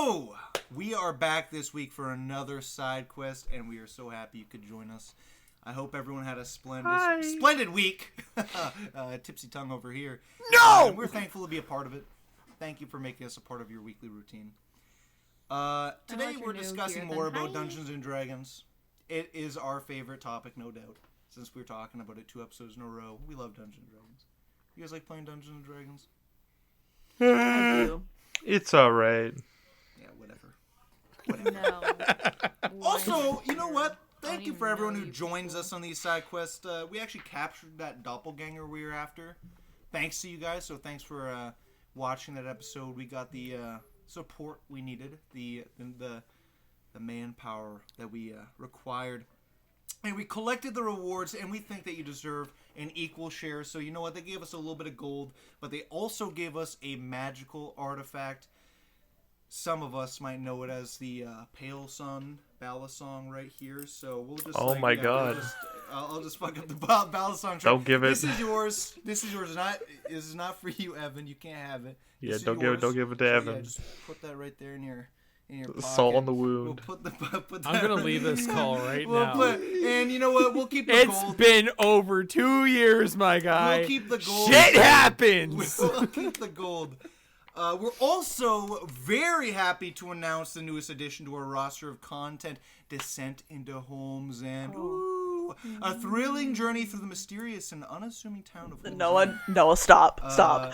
So, we are back this week for another side quest, and we are so happy you could join us. I hope everyone had a splendid week. Tipsy tongue over here. No! We're thankful to be a part of it. Thank you for making us a part of your weekly routine. Today we're discussing more about Dungeons & Dragons. It is our favorite topic, no doubt, since we were talking about it 2 episodes in a row. We love Dungeons & Dragons. You guys like playing Dungeons & Dragons? I do. It's alright. Yeah, whatever. No. Also, you know what? Thank you for everyone who joins us on these side quests. We actually captured that doppelganger we were after. Thanks to you guys. So thanks for watching that episode. We got the support we needed, the manpower that we required. And we collected the rewards, and we think that you deserve an equal share. So you know what? They gave us a little bit of gold, but they also gave us a magical artifact. Some of us might know it as the Pale Sun Balisong right here. So we'll just. Oh my God! I'll just fuck up the Balisong. Don't give it. This is yours. This is yours. This is not for you, Evan. You can't have it. Yeah, don't give it to Evan. Yeah, just put that right there in your pocket. Salt on the wound. We'll put that I'm gonna leave this call right now. And you know what? We'll keep the It's gold. been over 2 years, my guy. We'll keep the gold. Shit happens. We'll keep the gold. We're also very happy to announce the newest addition to our roster of content, Descent into Holmes End. Ooh, a thrilling journey through the mysterious and unassuming town of Holmes End. Noah, stop. I'm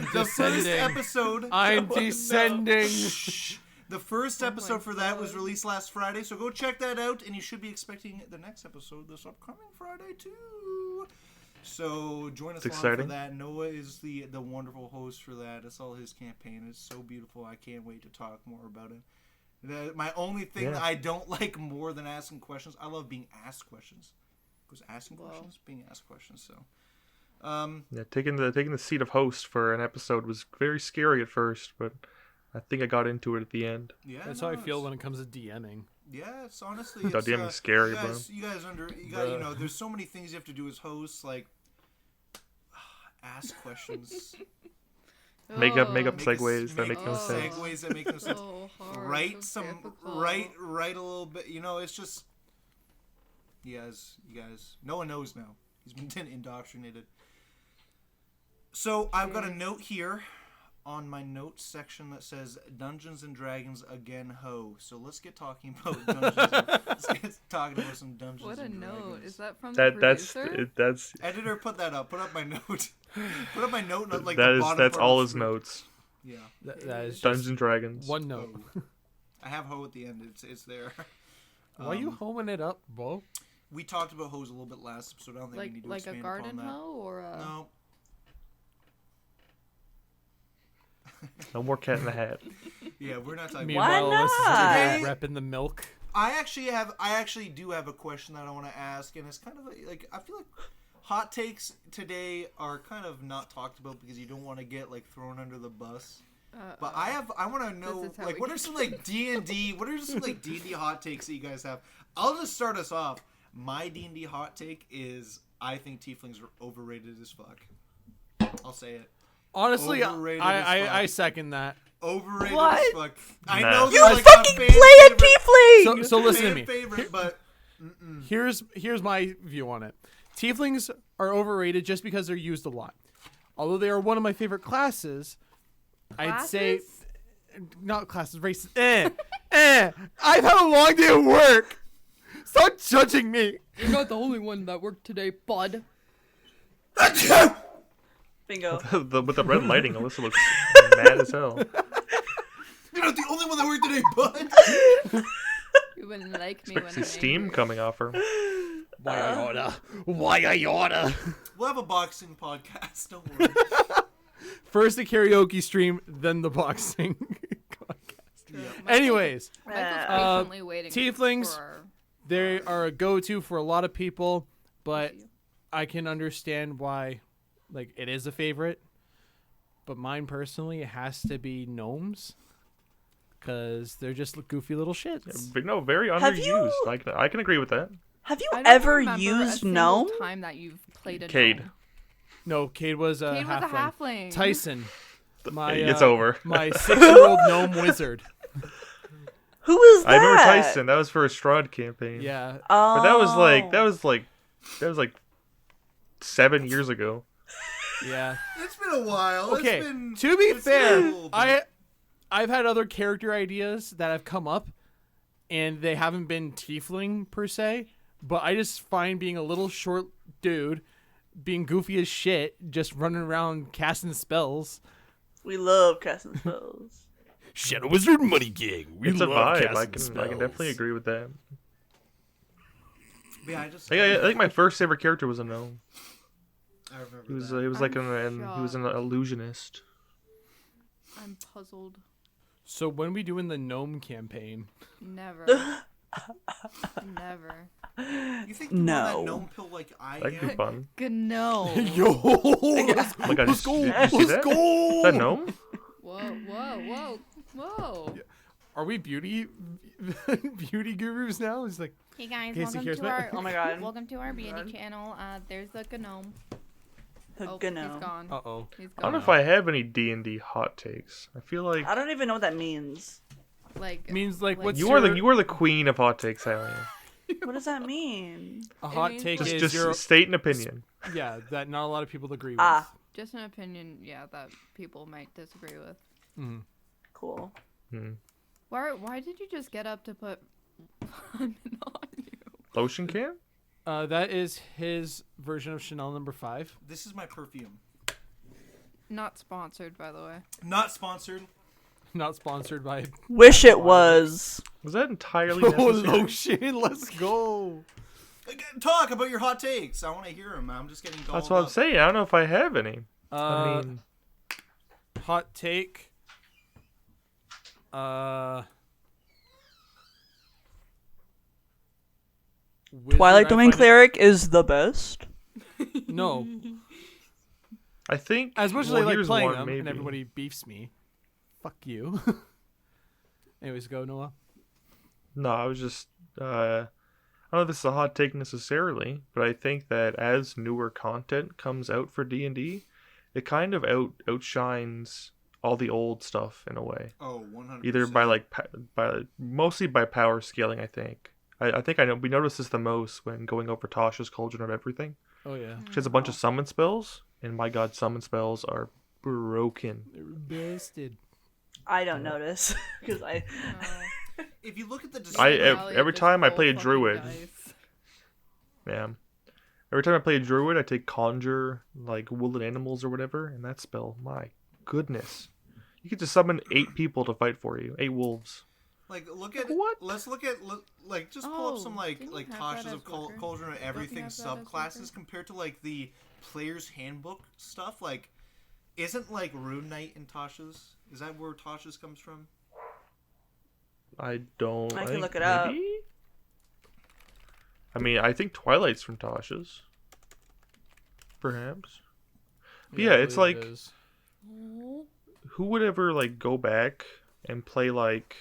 The first descending. episode. I'm descending. The first episode for that was released last Friday, so go check that out, and you should be expecting the next episode this upcoming Friday too. So join us along for that. Noah is the wonderful host for that. It's all his campaign. It's so beautiful. I can't wait to talk more about it. My only thing that I don't like more than asking questions, I love being asked questions. Because asking questions, being asked questions. So, taking the seat of host for an episode was very scary at first, but I think I got into it at the end. Yeah, That's how I feel when it comes to DMing. Yeah, it's honestly. DMing is scary, bro. You guys, there's so many things you have to do as hosts, like ask questions. Make up segues that make no sense. Segues that make no sense. Write a little bit. You know, it's just. You guys. No one knows now. He's been indoctrinated. So I've got a note here on my notes section that says Dungeons and Dragons again ho. So let's get talking about let's get talking about some Dungeons what and Dragons. What a note. Is that from the producer? That's editor, put that up. Put up my note. Put up my note like that the is bottom that's part all of his the notes. Yeah. That is Dungeons and Dragons. one note. I have ho at the end. It's there. Why are you homing it up, Bo? We talked about hoes a little bit last episode. I don't think we need to like expand a garden upon that. hoe or a No. No more Cat in the Hat. Yeah, we're not talking. Meanwhile, Why Alyssa's not? repping the milk. I actually do have a question that I want to ask, and it's kind of like I feel like hot takes today are kind of not talked about because you don't want to get like thrown under the bus. But I want to know like what are some like D&D hot takes that you guys have? I'll just start us off. My D&D hot take is I think tieflings are overrated as fuck. I'll say it. Honestly, Overrated as fuck. I second that. Overrated What? as fuck. I Nah. know You they're like fucking a fan play a favorite. tiefling! So listen to Fan me. favorite, but Here's my view on it. Tieflings are overrated just because they're used a lot. Although they are one of my favorite classes, I'd say not classes, races. I've had a long day of work. Stop judging me. You're not the only one that worked today, bud. Bingo. With the red lighting, Alyssa looks mad as hell. you're not the only one that worked today, bud. You wouldn't like me Expect when to see I'm steam angry. coming off her. Why I oughta? Why I oughta? We'll have a boxing podcast. Don't worry. First the karaoke stream, then the boxing podcast. True. Anyways, Michael's patiently waiting tieflings, for our- they are a go-to for a lot of people, but I can understand why, like, it is a favorite. But mine personally, it has to be gnomes, because they're just goofy little shits. But no, very Have you- underused. Like I can agree with that. Have you I don't ever remember a used single gnome? time that you've played a Cade. gnome. No, Cade was a Cade was a halfling. halfling. Tyson, my It's over. my 6-year-old gnome wizard. Who is that? I remember Tyson. That was for a Strahd campaign. Yeah. Oh. But that was like 7 years ago. Yeah. It's been a while. Okay. It's To be it's fair, been a little bit. I've had other character ideas that have come up, and they haven't been tiefling per se. But I just find being a little short dude, being goofy as shit, just running around casting spells. We love casting spells. Shadow Wizard Money Gang. It's a vibe. I can definitely agree with that. Yeah, I think my first favorite character was a gnome. I remember He was that. he was like I'm he was an illusionist. I'm puzzled. So when are we doing the gnome campaign? Never. Never. You think you No. want that gnome pill like I That could be am? fun. No. Yo, let's Oh my god, go. did you Let's see that? go. Is that gnome? Whoa, whoa, whoa, whoa. Are we beauty gurus now? It's like, Hey guys, Casey, welcome here's to my- our Oh my god. welcome to our beauty channel. There's the gnome. The Oh, gnome. he's gone. uh-oh. He's I don't know gone. if I have any D&D hot takes. I feel like I don't even know what that means. Like Means like what's you your, are the queen of hot takes, Alien. What does that mean? a hot means take like- is Just your state an opinion. yeah that not a lot of people agree with. Ah, just an opinion, yeah, that people might disagree with. cool. Why did you just get up to put lemon on you? Lotion can? That is his version of Chanel No. 5. This is my perfume. Not sponsored, by the way. Not sponsored. Not sponsored by Wish it was. Was that entirely Oh, necessary? lotion. Let's go. Talk about your hot takes. I want to hear them. I'm just getting That's dolled what I'm up. saying. I don't know if I have any. I mean, Hot take. Wizard, Twilight I Domain find it- Cleric is the best. No. I think As much as well, I like here's playing one, them, maybe. and everybody beefs me. Fuck you. Anyways, go, Noah. No, I was just I don't know if this is a hot take necessarily, but I think that as newer content comes out for D&D, it kind of outshines all the old stuff in a way. Oh, 100%. Either by mostly by power scaling, I think. I think we noticed this the most when going over Tasha's Cauldron of Everything. Oh, yeah. She has a bunch of summon spells, and my god, summon spells are broken. They're busted. I don't notice because I. If you look at the every time I play a druid, yeah. Every time I play a druid, I take conjure like woodland animals or whatever, and that spell, my goodness, you get to summon 8 people to fight for you, 8 wolves. Like, look at What? Let's look at like just pull up some Oh, didn't you like have Tasha's that of as Walker? Cauldron of Everything have that as subclasses Walker? compared to like the player's handbook stuff. Like, isn't like Rune Knight in Tasha's? Is that where Tasha's comes from? I don't. I can think look it up. maybe? I mean, I think Twilight's from Tasha's. Perhaps. But yeah, I it's believe like it is. who would ever like go back and play like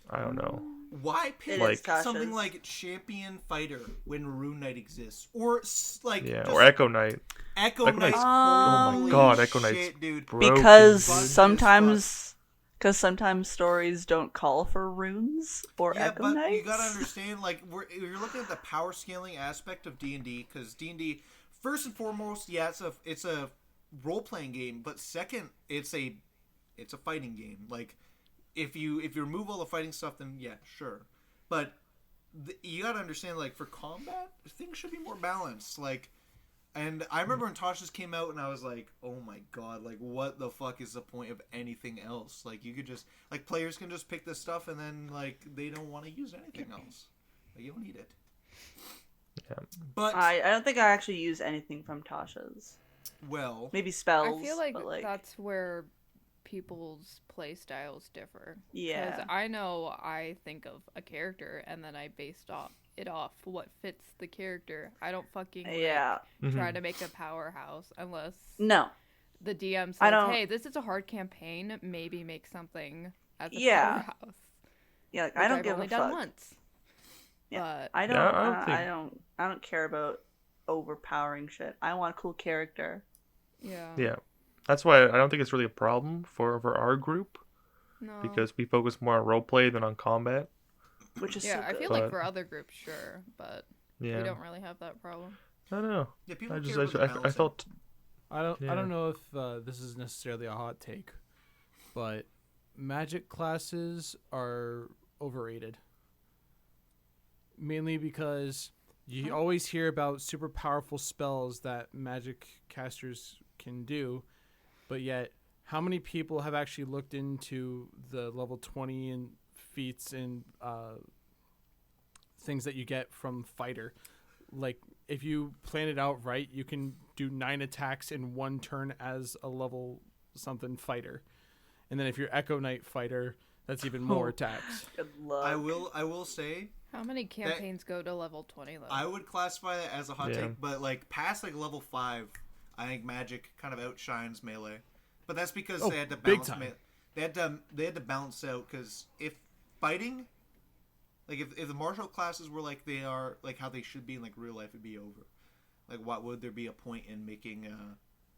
I don't know. Why pick It is something Tasha's. like Champion Fighter when Rune Knight exists, or like Yeah, just or Echo Knight. Echo Echo Knight's? Knight's- oh my holy god, Echo shit, Knight's dude. broken, Because dude. sometimes stories don't call for runes or Yeah, Echo but Knights. you gotta understand, like, you're looking at the power scaling aspect of D&D, because D&D, first and foremost, yeah, it's a role playing game, but second, it's a fighting game. Like, if you remove all the fighting stuff, then yeah, sure, but you gotta understand, like, for combat, things should be more balanced. Like, and I remember when Tasha's came out, and I was like, oh my god, like, what the fuck is the point of anything else? Like, you could just, like, players can just pick this stuff, and then, like, they don't want to use anything else. Like, you don't need it. Yeah. But, I don't think I actually use anything from Tasha's. well, Maybe spells. I feel like but, that's where people's play styles differ. Yeah. Because I know I think of a character and then I based it off what fits the character. I don't fucking Yeah. try to make a powerhouse unless No. the DM I says, don't- hey, this is a hard campaign. Maybe make something as a Yeah. powerhouse. Yeah. Like, Which I don't I've give only a done fuck. once. Yeah. But I don't. Yeah, I don't I think- don't care about overpowering shit. I want a cool character. yeah. Yeah. That's why I don't think it's really a problem for our group. No. because we focus more on roleplay than on combat. Which is Yeah, so I good. feel like for other groups, sure, but Yeah, we don't really have that problem. I don't know. Yeah, people I care just about the I balancing. felt I Yeah. don't know if this is necessarily a hot take, but magic classes are overrated. Mainly because you always hear about super powerful spells that magic casters can do, but yet how many people have actually looked into the level 20 and feats and things that you get from fighter? Like, if you plan it out right, you can do 9 attacks in 1 turn as a level something fighter. And then if you're Echo Knight fighter, that's even more attacks. Good luck. I will say How many campaigns go to level 20 though? I would classify that as a hot Yeah. take, but like past like level 5, I think Magic kind of outshines Melee. But that's because they had to big balance. time. They had to balance out because if fighting, like if the martial classes were like they are, like how they should be in like real life, it'd be over. Like, what would there be a point in making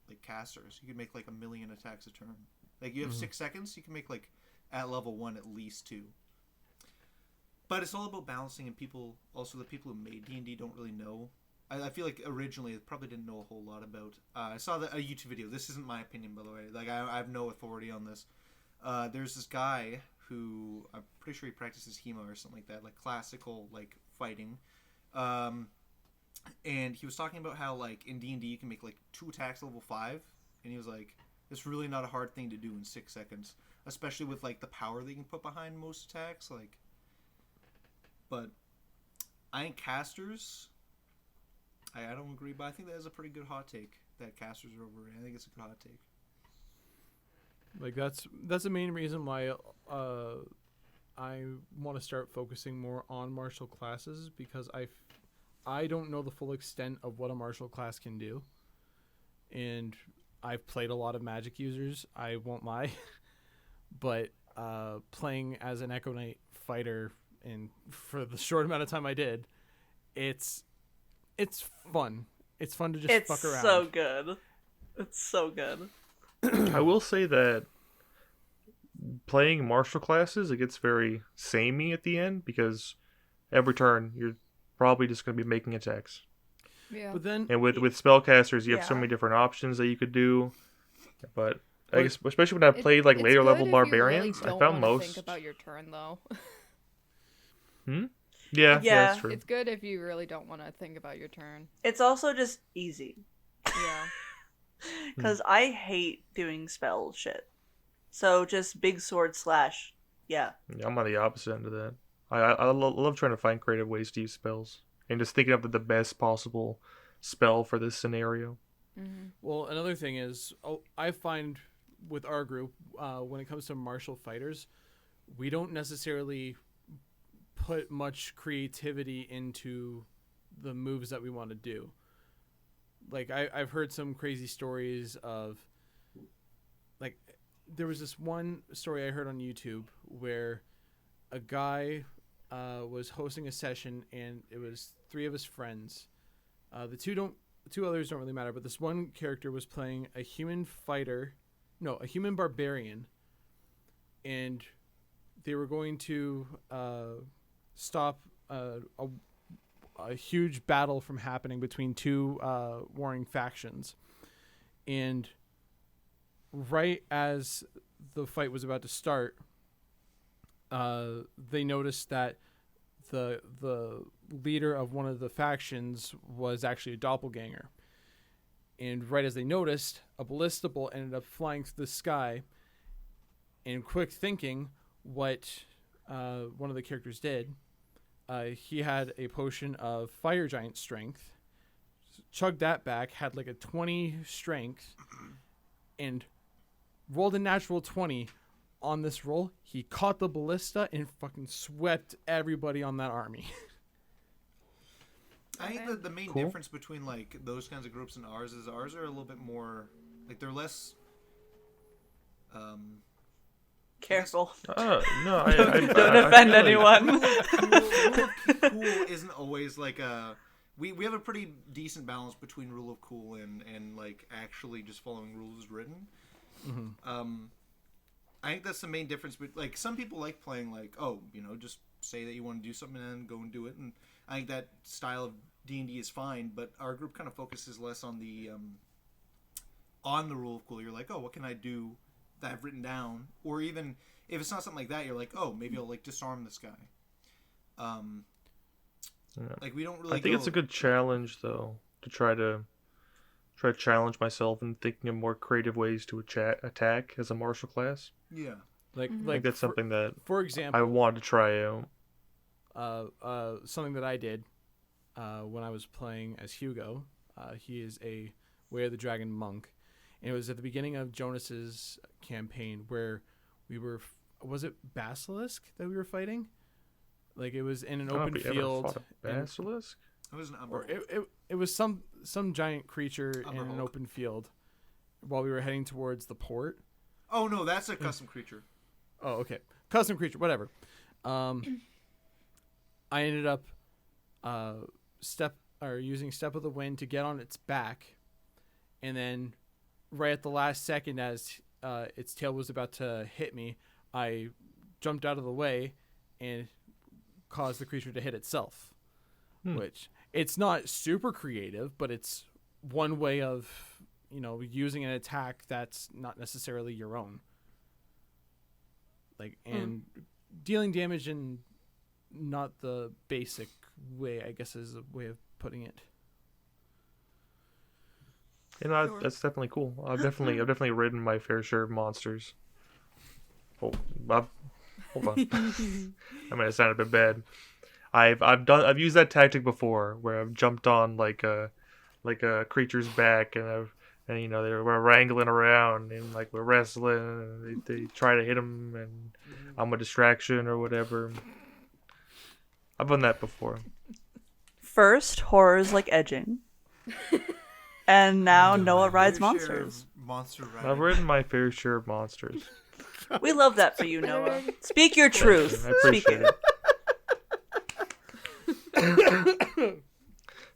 like casters? You could make like 1 million attacks a turn. Like you have 6 seconds, you can make like at level 1 at least 2. But it's all about balancing, and people, also the people who made D&D don't really know. I feel like originally they probably didn't know a whole lot about. I saw a YouTube video. This isn't my opinion, by the way. Like I have no authority on this. There's this guy who I'm pretty sure he practices HEMA or something like that, like classical like fighting. And he was talking about how like in D&D you can make like 2 attacks level 5, and he was like, it's really not a hard thing to do in 6 seconds, especially with like the power that you can put behind most attacks. Like, but I think casters, I don't agree, but I think that is a pretty good hot take that casters are overrated. I think it's a good hot take. Like that's the main reason why I want to start focusing more on martial classes, because I don't know the full extent of what a martial class can do, and I've played a lot of Magic users, I won't lie, but playing as an Echo Knight fighter, and for the short amount of time I did, it's fun. It's fun to just fuck around. It's so good. It's so good. I will say that playing martial classes, it gets very samey at the end, because every turn you're probably just going to be making attacks. Yeah. But then And with spellcasters, you have so Yeah. many different options that you could do. But I guess, especially when I played like It's later good level if barbarians, you really I don't found wanna most. think about your turn though. Yeah, Yeah. that's true. It's good if you really don't want to think about your turn. It's also just easy. Yeah. Because I hate doing spell shit. So just big sword slash. Yeah. Yeah, I'm on the opposite end of that. I love trying to find creative ways to use spells and just thinking of the best possible spell for this scenario. Mm-hmm. Well, another thing is, I find with our group, when it comes to martial fighters, we don't necessarily put much creativity into the moves that we want to do. Like, I've heard some crazy stories of, like, there was this one story I heard on YouTube where a guy was hosting a session, and it was 3 of his friends. The two others don't really matter, but this one character was playing a human barbarian, and they were going to stop a huge battle from happening between 2 warring factions. And right as the fight was about to start, they noticed that the leader of one of the factions was actually a doppelganger. And right as they noticed, a ballista bolt ended up flying through the sky. And quick thinking, what one of the characters did, he had a potion of fire giant strength, chugged that back, had like a 20 strength, and rolled a natural 20. On this roll, he caught the ballista and fucking swept everybody on that army. I think that the main difference between like those kinds of groups and ours is ours are a little bit more like they're less. Careful. No, Don't offend anyone. Rule of cool isn't always like a. We have a pretty decent balance between rule of cool and like actually just following rules written. Mm-hmm. I think that's the main difference. But like some people like playing like, oh, just say that you want to do something and then go and do it. And I think that style of D&D is fine. But our group kind of focuses less on the rule of cool. You're like, oh, what can I do that I've written down? Or even if it's not something like that, you're like, oh, maybe I'll like disarm this guy. Like we don't really. I think it's a good challenge though to try to challenge myself in thinking of more creative ways to attack as a martial class. Yeah. Like that's something that, for example, I wanted to try out. Something that I did when I was playing as Hugo. He is a Way of the Dragon monk, and it was at the beginning of Jonas's campaign where we were. Was it Basilisk that we were fighting? Like it was in an open field. Basilisk? It was an or it was some giant creature in an open field while we were heading towards the port. Oh no, that's a custom creature. Oh, okay. Custom creature, whatever. I ended up using Step of the Wind to get on its back, and then right at the last second as its tail was about to hit me, I jumped out of the way and caused the creature to hit itself. Which it's not super creative, but it's one way of using an attack that's not necessarily your own. Like and dealing damage in not the basic way, I guess is a way of putting it. That's definitely cool. I've definitely ridden my fair share of monsters. Hold on. I mean, it sounded a bit bad. I've used that tactic before, where I've jumped on like a creature's back, and they were wrangling around and like we're wrestling, and they try to hit him, and I'm a distraction or whatever. I've done that before. First, horrors like edging, and now Noah rides monsters. Monster riding. I've ridden my fair share of monsters. We love that for you, Noah. Speak your truth. I appreciate it.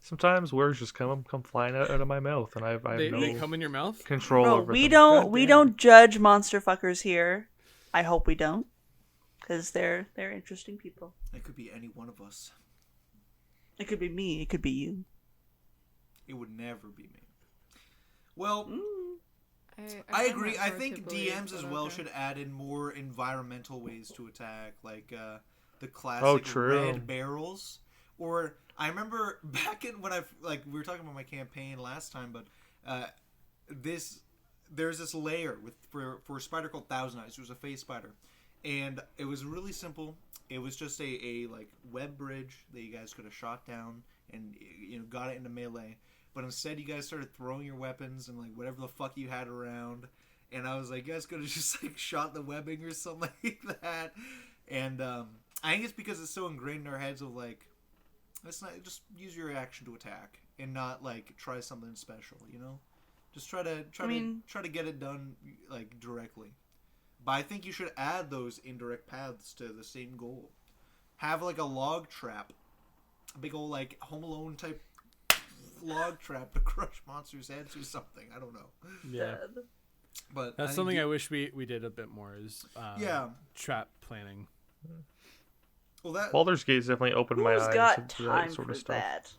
Sometimes words just come flying out of my mouth, and I have They come in your mouth? control Bro, over we them. don't judge monster fuckers here. I hope we don't, because they're interesting people. It could be any one of us. It could be me. It could be you. It would never be me. Well, I I find agree. that I hard think to believe, DMs as but well okay. should add in more environmental ways to attack, like the classic true. red barrels. Or I remember back in when we were talking about my campaign last time, but there's this layer for a spider called Thousand Eyes. It was a phase spider, and it was really simple. It was just a like web bridge that you guys could have shot down and got it into melee. But instead, you guys started throwing your weapons and like whatever the fuck you had around. And I was like, you guys could have just like shot the webbing or something like that. And I think it's because it's so ingrained in our heads of like, let's not just use your action to attack and not like try something special. Just try to get it done like directly. But I think you should add those indirect paths to the same goal. Have like a log trap, a big old like Home Alone type log trap to crush monsters' heads or something. I don't know. Yeah. But That's something I wish we did a bit more is trap planning. Well, Baldur's Gate's definitely opened my Who's eyes got to time that sort for of stuff. that?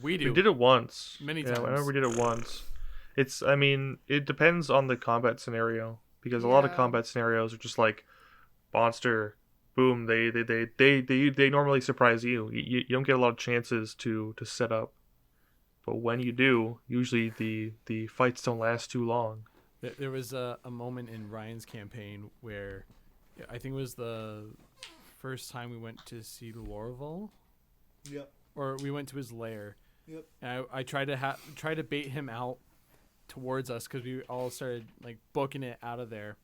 We do. We did it once. Many Yeah, times. I remember we did it once. It depends on the combat scenario, because a lot of Yeah. combat scenarios are just like monster, boom. They normally surprise you. You don't get a lot of chances to set up, but when you do, usually the fights don't last too long. There was a moment in Ryan's campaign where I think it was the first time we went to see Lorval, Yep. or we went to his lair. Yep. And I tried to bait him out towards us because we all started like booking it out of there,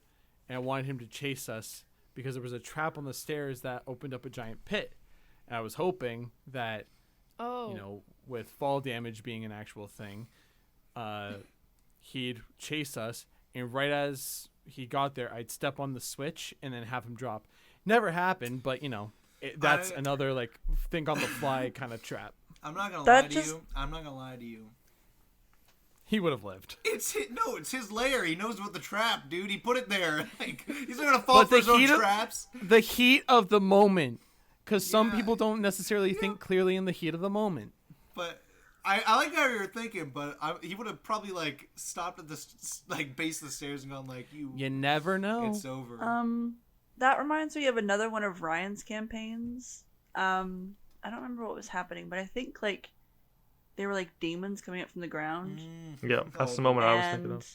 and I wanted him to chase us because there was a trap on the stairs that opened up a giant pit, and I was hoping that with fall damage being an actual thing, he'd chase us, and right as he got there, I'd step on the switch and then have him drop. Never happened, but that's another like think on the fly kind of trap. I'm not gonna That lie to just- you. I'm not gonna lie to you. He would have lived. It's his lair. He knows about the trap, dude. He put it there. Like, he's not gonna fall for his own traps. The heat of the moment, because some people don't necessarily think clearly in the heat of the moment. But I like how you're thinking, but he would have probably like stopped at the like base of the stairs and gone like, You never know. It's over. That reminds me of another one of Ryan's campaigns. I don't remember what was happening, but I think like they were like demons coming up from the ground. Yeah, that's the moment I was thinking of.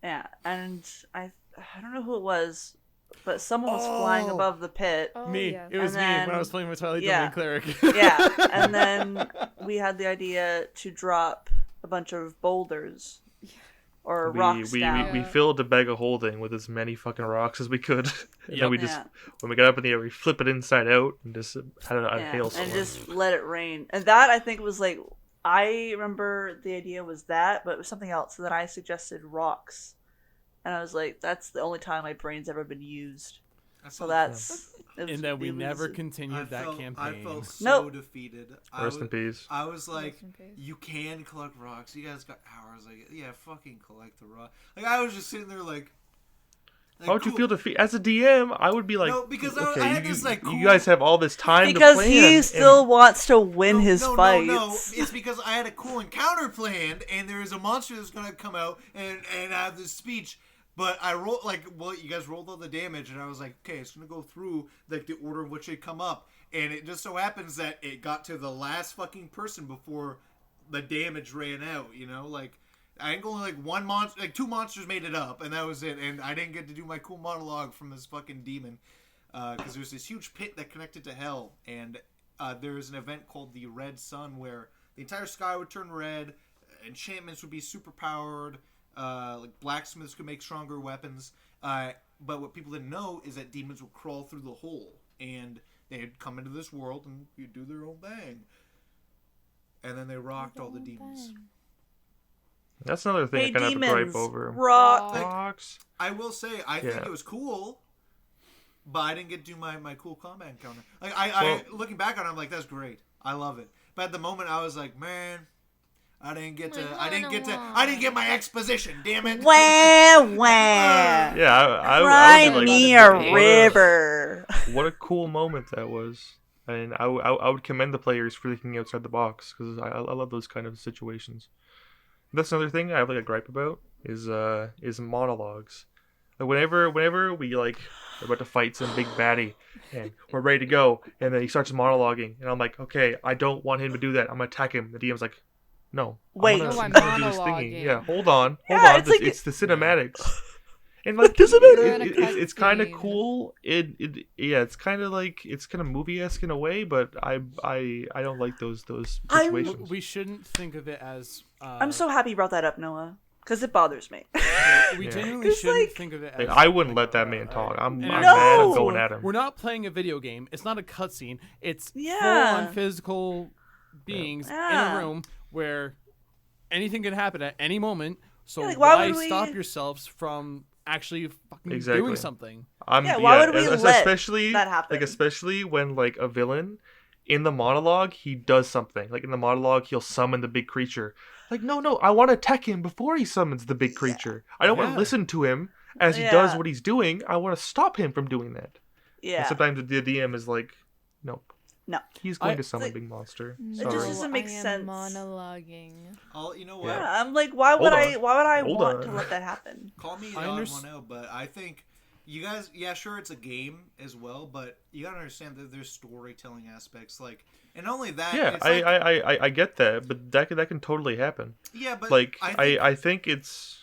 Yeah, and I don't know who it was, but someone was flying above the pit. Oh, Me. yes. It was And me then- when I was playing with Twilight yeah. Domain Cleric. Yeah, and then we had the idea to drop a bunch of boulders or rocks down. We filled the bag of holding with as many fucking rocks as we could. And then we just, Yeah. when we got up in the air, we flip it inside out and just had a Yeah, hailstorm. and just let it rain. And that I think was like, I remember the idea was that, but it was something else. So then I suggested rocks, and I was like, that's the only time my brain's ever been used. So that's. And then we never continued that campaign. I felt so Nope. defeated. Rest in peace. I was like, Rest in peace. you can collect rocks. You guys got hours. Like, yeah, fucking collect the rock. Like, I was just sitting there like How would you cool. feel defeated? As a DM, I would be like, No, because okay, I had you, this, like, cool- you guys have all this time Because to plan. he and- still wants to win his no, fights. No, it's because I had a cool encounter planned, and there is a monster that's gonna come out and have this speech. But I rolled you guys rolled all the damage, and I was like, okay, it's gonna go through like the order in which they come up, and it just so happens that it got to the last fucking person before the damage ran out. You know, like I think only like one monster, like two monsters made it up, and that was it. And I didn't get to do my cool monologue from this fucking demon because there's this huge pit that connected to hell, and there's an event called the Red Sun where the entire sky would turn red, enchantments would be super powered. Like blacksmiths could make stronger weapons, but what people didn't know is that demons would crawl through the hole, and they'd come into this world and you'd do their own thing, and then they rocked all the demons. That's another thing Hey, I kind of have to demons, gripe over. rock. Rocks. I will say, I think Yeah. it was cool, but I didn't get to do my cool combat encounter. Like I looking back on it, I'm like, that's great, I love it. But at the moment, I was like, man, I didn't get my exposition. Damn it. Wah, wah. Yeah, I Cry would be like, me what a river. What a cool moment that was. And I would commend the players for thinking outside the box because I love those kind of situations. That's another thing I have like a gripe about is monologues. Like whenever we like are about to fight some big baddie and we're ready to go, and then he starts monologuing, and I'm like, okay, I don't want him to do that. I'm gonna attack him. The DM's like, no. Wait. No, I'm I'm gonna do this thingy. monologuing. Yeah, hold on. Yeah, it's like- It's the cinematics. And like You're in a it's kind of cutscene. cool. It's kind of like it's kind of movie-esque in a way, but I don't like those situations. We shouldn't think of it as. I'm so happy you brought that up, Noah, because it bothers me. We Yeah. genuinely It's shouldn't like- think of it as. Like, I wouldn't let that man talk. I'm And mad. No! I'm going at him. We're not playing a video game. It's not a cutscene. It's Yeah. full-on physical beings in Yeah. a room where anything can happen at any moment. So Yeah, like, why why would we- stop yourselves from actually fucking Exactly. doing something? Yeah, why would we let especially that happen? like especially when like a villain in the monologue he does something. Like in the monologue he'll summon the big creature. Like no, I want to attack him before he summons the big creature. I don't want Yeah. to listen to him as he does Yeah. what he's doing. I want to stop him from doing that. Yeah. And sometimes the DM is like, nope. No. He's going I- to summon like- a big monster. It Sorry. just doesn't make I am sense. monologuing. You know what? Yeah, I'm like, why would Hold on. Why would I Hold want on. to let that happen? Call me the I odd underst- one out, but I think you guys, yeah, sure, it's a game as well, but you gotta understand that there's storytelling aspects, like, and not only that, Yeah, it's like, I get that, but that can totally happen. yeah, but Like I think it's.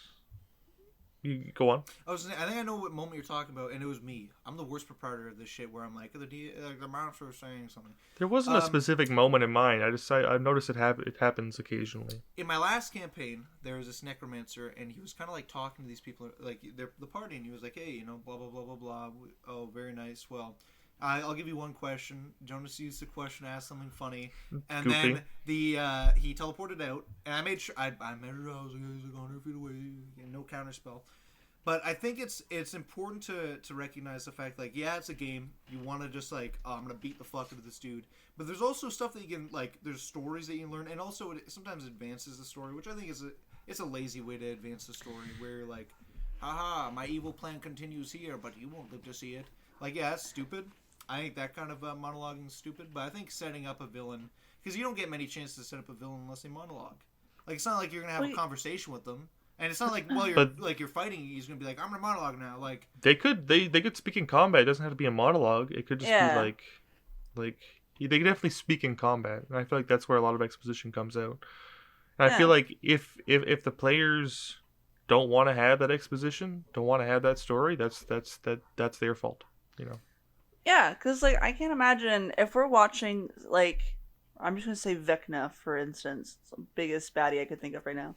You go on. think I know what moment you're talking about, and it was me. I'm the worst proprietor of this shit, where I'm like, the monster is saying something. There wasn't a specific moment in mind. I've noticed it happens occasionally. In my last campaign, there was this necromancer, and he was kind of like talking to these people, like they're the party, and he was like, "Hey, you know, blah blah blah blah blah. Oh, very nice. Well, I'll give you one question." Jonas used the question to ask something funny, and Goofy. then he teleported out, and I made sure I measured out. I was like, "He's like 100 feet away, no counter spell." But I think it's important to recognize the fact, like, yeah, it's a game. You want to just like, oh, I'm gonna beat the fuck out of this dude. But there's also stuff that you can, like, there's stories that you can learn, and also it sometimes advances the story, which I think is it's a lazy way to advance the story. Where you're like, haha, my evil plan continues here, but you won't live to see it. Like, yeah, that's stupid. I think that kind of monologuing is stupid. But I think setting up a villain, because you don't get many chances to set up a villain unless they monologue. Like, it's not like you're gonna have a conversation with them. And it's not like while you're fighting, he's gonna be like, "I'm gonna monologue now." Like they could speak in combat. It doesn't have to be a monologue. It could just be like they could definitely speak in combat. And I feel like that's where a lot of exposition comes out. And I feel like if the players don't want to have that exposition, don't want to have that story, that's their fault. You know. Yeah, because like I can't imagine if we're watching like I'm just gonna say Vecna for instance, it's the biggest baddie I could think of right now.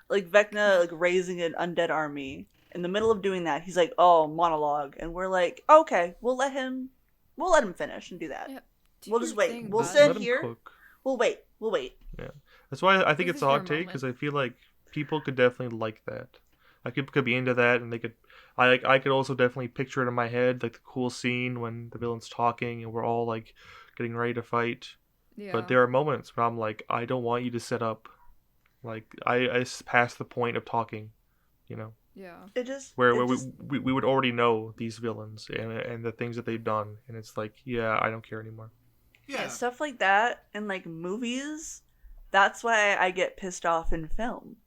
Like Vecna, like raising an undead army. In the middle of doing that, he's like, "Oh, monologue," and we're like, "Okay, we'll let him finish and do that. Yeah. We'll just wait. We'll sit here. Cook. We'll wait. Yeah, that's why I think This it's is a your hot take moment. because I feel like people could definitely like that. Like people could be into that, and they could. I could also definitely picture it in my head, like the cool scene when the villain's talking and we're all like getting ready to fight. Yeah. But there are moments where I'm like, I don't want you to set up. Like I past the point of talking, you know. Yeah. It just Where it just, we would already know these villains and the things that they've done, and it's like, yeah, I don't care anymore. yeah, stuff like that in like movies. That's why I get pissed off in film,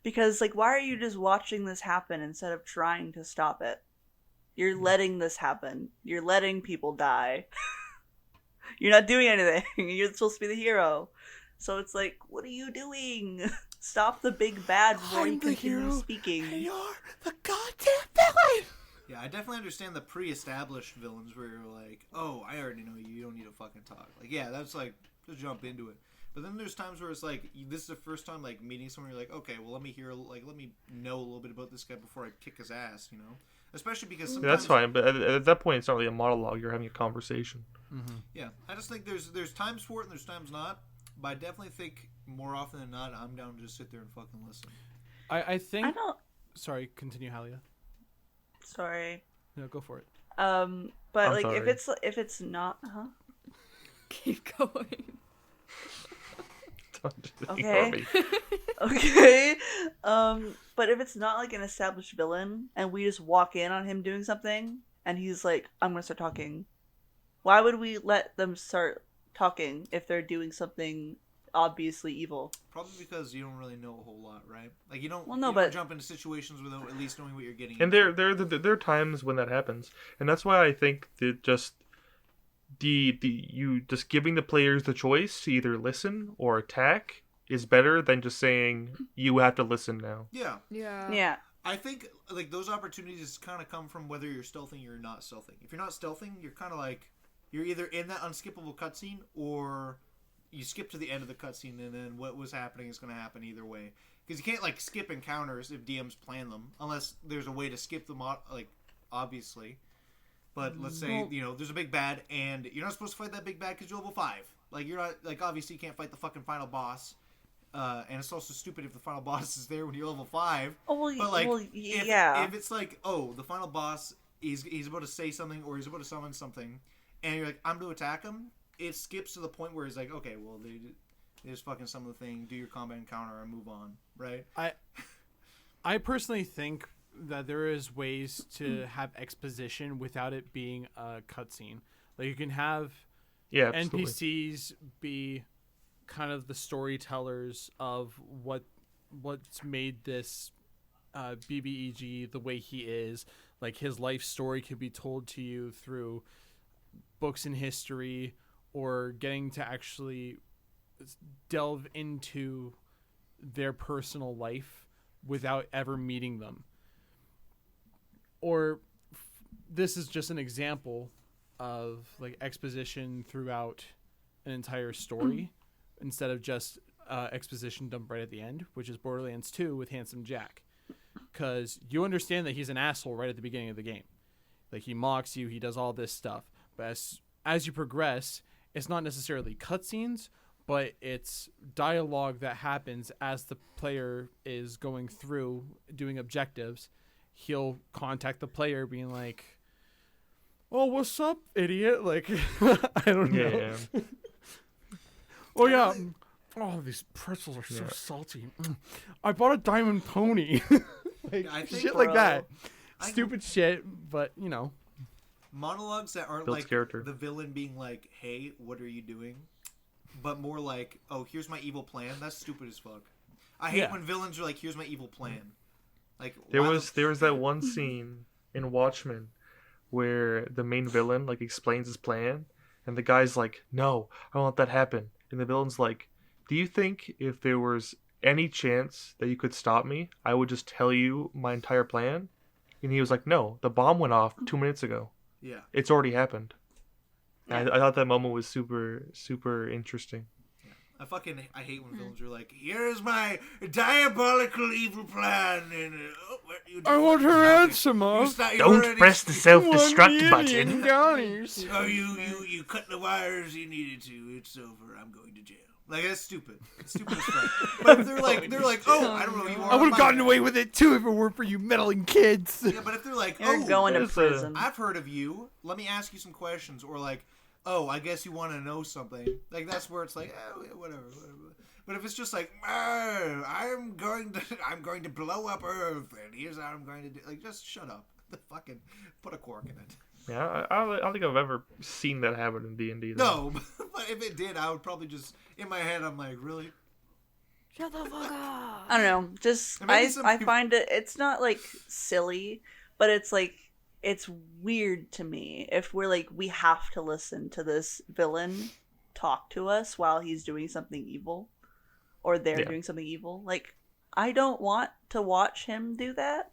because like, why are you just watching this happen instead of trying to stop it? You're letting this happen. You're letting people die. You're not doing anything. You're supposed to be the hero. So it's like, what are you doing? Stop the big bad before you continue speaking. You're the goddamn villain. yeah. I definitely understand the pre-established villains where you're like, "Oh, I already know you. You don't need to fucking talk." Like, yeah, that's like just jump into it. But then there's times where it's like, this is the first time like meeting someone. You're like, okay, well, let me know a little bit about this guy before I kick his ass. You know, especially because sometimes Yeah, that's fine, but at that point, it's not really a monologue. You're having a conversation. Yeah, I just think there's times for it and there's times not. But I definitely think more often than not, I'm down to just sit there and fucking listen. I think. I don't. Sorry, continue, Halia. Sorry. No, go for it. But I'm like sorry. if it's not, Keep going. Don't just Okay. ignore me. Okay. But if it's not like an established villain and we just walk in on him doing something and he's like, "I'm gonna start talking," why would we let them start talking if they're doing something obviously evil? Probably because you don't really know a whole lot, right? Like you don't. Well, no, you but- don't jump into situations without at least knowing what you're getting. And into. there are times when that happens, and that's why I think that just you just giving the players the choice to either listen or attack is better than just saying you have to listen now. Yeah. Yeah. Yeah. I think like those opportunities kind of come from whether you're stealthing or not stealthing. If you're not stealthing, you're kind of like you're either in that unskippable cutscene or you skip to the end of the cutscene and then what was happening is going to happen either way. Because you can't like skip encounters if DMs plan them unless there's a way to skip them like obviously. But let's say there's a big bad and you're not supposed to fight that big bad because you're level 5. Like you're not like obviously you can't fight the fucking final boss. And it's also stupid if the final boss is there when you're level 5. Oh well, But like, yeah. if it's like, oh, the final boss he's about to say something or he's about to summon something, and you're like, I'm to attack him, it skips to the point where he's like, okay, well they just fucking summon the thing, do your combat encounter, and move on, right? I personally think that there is ways to have exposition without it being a cutscene. Like you can have Yeah, absolutely. NPCs be kind of the storytellers of what's made this BBEG the way he is. Like his life story could be told to you through books in history or getting to actually delve into their personal life without ever meeting them. Or this is just an example of like exposition throughout an entire story instead of just exposition dumped right at the end, which is Borderlands 2 with Handsome Jack. Because you understand that he's an asshole right at the beginning of the game. Like he mocks you, he does all this stuff. But as you progress, it's not necessarily cutscenes, but it's dialogue that happens as the player is going through doing objectives. He'll contact the player being like, "Oh, what's up, idiot?" Like, I don't know. Yeah. Oh, yeah. Oh, these pretzels are so Yeah. salty. I bought a diamond pony. Like, I think, shit like that. I- Stupid shit, but monologues that aren't Builds like character. the villain being like, "Hey, what are you doing?" but more like, "Oh, here's my evil plan." That's stupid as fuck. I hate Yeah. when villains are like, "Here's my evil plan." Like There why was that one scene in Watchmen where the main villain like explains his plan, and the guy's like, "No, I don't let that happen." And the villain's like, "Do you think if there was any chance that you could stop me, I would just tell you my entire plan?" And he was like, "No, the bomb went off 2 minutes ago. Yeah. It's already happened." And Yeah. I thought that moment was super, super interesting. I hate when villains are like, "Here's my diabolical evil plan," and what you I want her ransom of Don't press the self-destruct button. $1,000,000. Oh, you cut the wires you needed to. It's over. I'm going to jail. Like that's stupid. It's stupid as fuck. But if they're like, "Oh, I don't know who you are." I would have my gotten bad." away with it too if it weren't for you meddling kids. Yeah, but if they're like, You're "Oh, going to there's a- prison. I've heard of you. Let me ask you some questions," or like, "Oh, I guess you want to know something." Like that's where it's like, "Oh, yeah, whatever." But if it's just like, I'm going to blow up Earth, and here's how I'm going to do," like, just shut up. The fucking put a cork in it. Yeah, I don't think I've ever seen that happen in D&D. No, but if it did, I would probably just in my head, I'm like, really? Shut the fuck up. I don't know. Just And maybe I some I people- find it's not like silly, but it's like it's weird to me if we're like we have to listen to this villain talk to us while he's doing something evil or they're Yeah. doing something evil. Like I don't want to watch him do that.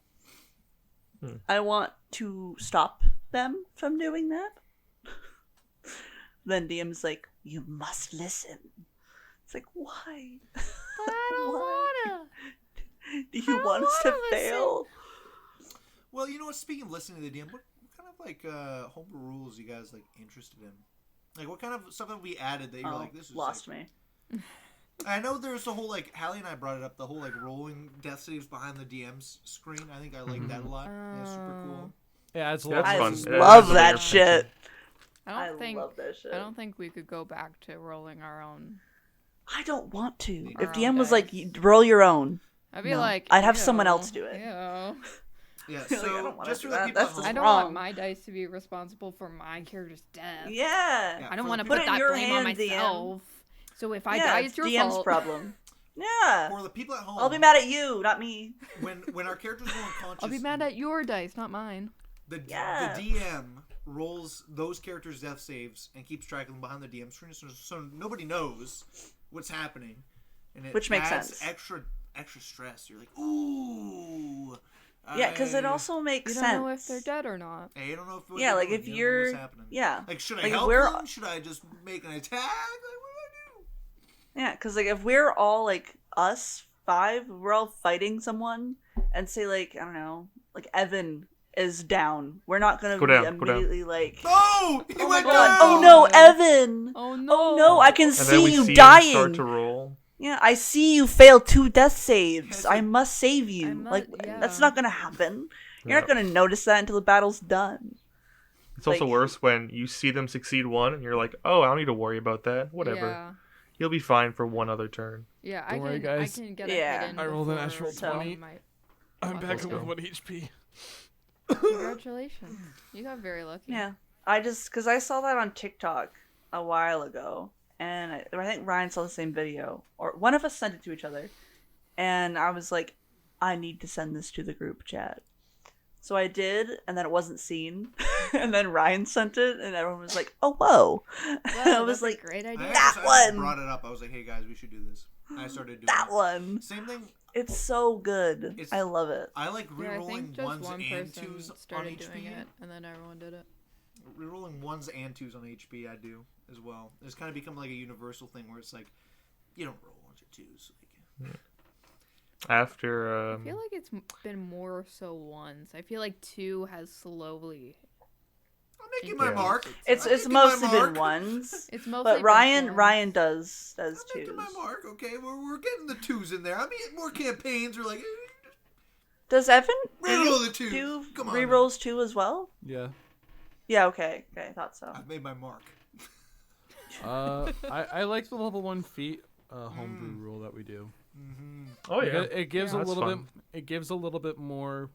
I want to stop them from doing that. Then DM's like, "You must listen." It's like, why? But I don't wanna. Do you want us to wanna listen. fail? Well, you know what? Speaking of listening to the DM, what kind of like homebrew rules you guys like interested in? Like, what kind of stuff have we added that you're like, this is lost like... me. I know there's the whole like Hallie and I brought it up, the whole like rolling death saves behind the DM's screen. I think I like that a lot. Yeah, super cool. Yeah, it's a Yeah, lot. that's I fun. love It adds a layer that of shit. tension. I don't think love that shit. I don't think we could go back to rolling our own. I don't want to. Our If own DM was dice. like, roll your own. I'd be No. like, I'd have someone "Ew, else do it." ew." Yeah, Like, I so don't wanna just do for the that. people That's at just I home, don't wrong. want my dice to be responsible for my character's death. Yeah. Yeah. I don't for want to the put people- Put it in that your blame on hand, DM. myself. So if I yeah, die, it's it's your DM's fault. problem. Yeah. for the people at home, I'll be mad at you, not me. when our characters go unconscious. I'll be mad at your dice, not mine. Yeah. The DM rolls those characters' death saves and keeps track of them behind the DM screen, so nobody knows what's happening, and it Which makes adds sense. extra stress. You're like, ooh. Yeah, because it also You makes don't sense. know if they're dead or not. Hey, I don't know if Yeah, like if you don't know you're, what's happening. yeah, Like, should I Like, if help we're- them? Should I just make an attack? Like, what do I yeah, because like if we're all like us five, we're all fighting someone, and say like I don't know, like Evan is down, we're not gonna Go be down, go down. immediately like, do? Oh, he oh my went god, down! oh no, Evan, Oh no! oh no, I can And then see we you see him dying. start to roll. Yeah, I see you fail 2 death saves. Yes, I like- must save you. I mu- like yeah. that's not gonna happen. You're Yeah. not gonna notice that until the battle's done. It's also like- worse when you see them succeed one, and you're like, "Oh, I don't need to worry about that. Whatever. Yeah, You'll be fine for one other turn." yeah. Don't worry, guys. I can get Yeah. a hidden. I rolled an before natural someone 20. might- I'm Let's back go. with 1 HP. Congratulations! You got very lucky. Yeah, because I saw that on TikTok a while ago, and I think Ryan saw the same video, or one of us sent it to each other, and I was like, I need to send this to the group chat. So I did, and then it wasn't seen, and then Ryan sent it, and everyone was like, "Oh, whoa!" Wow, I was that's a like, great I idea. That actually one! brought it up. I was like, hey guys, we should do this. I started doing "That it. one." Same thing. It's so good. It's- I love it. I like Yeah, I rerolling think just ones one and person twos on started HP. doing it, and then everyone did it. Rerolling ones and twos on HP, I do as well. It's kind of become like a universal thing where it's like, you don't roll ones or twos. Like, After I feel like it's been more so ones. I feel like 2 has slowly. I'm making my Yeah. mark. It's I'm making my mostly been mark. ones, It's mostly. but been Ryan ones. does I'm twos. making my mark. Okay, we're getting the twos in there. I mean, more campaigns are like, Does Evan reroll the twos. do Come on. rerolls too as well? Yeah. Yeah. Okay. I thought so. I've made my mark. I like the level 1 feat homebrew rule that we do. Oh yeah, It gives a That's little fun. bit. It gives a little bit more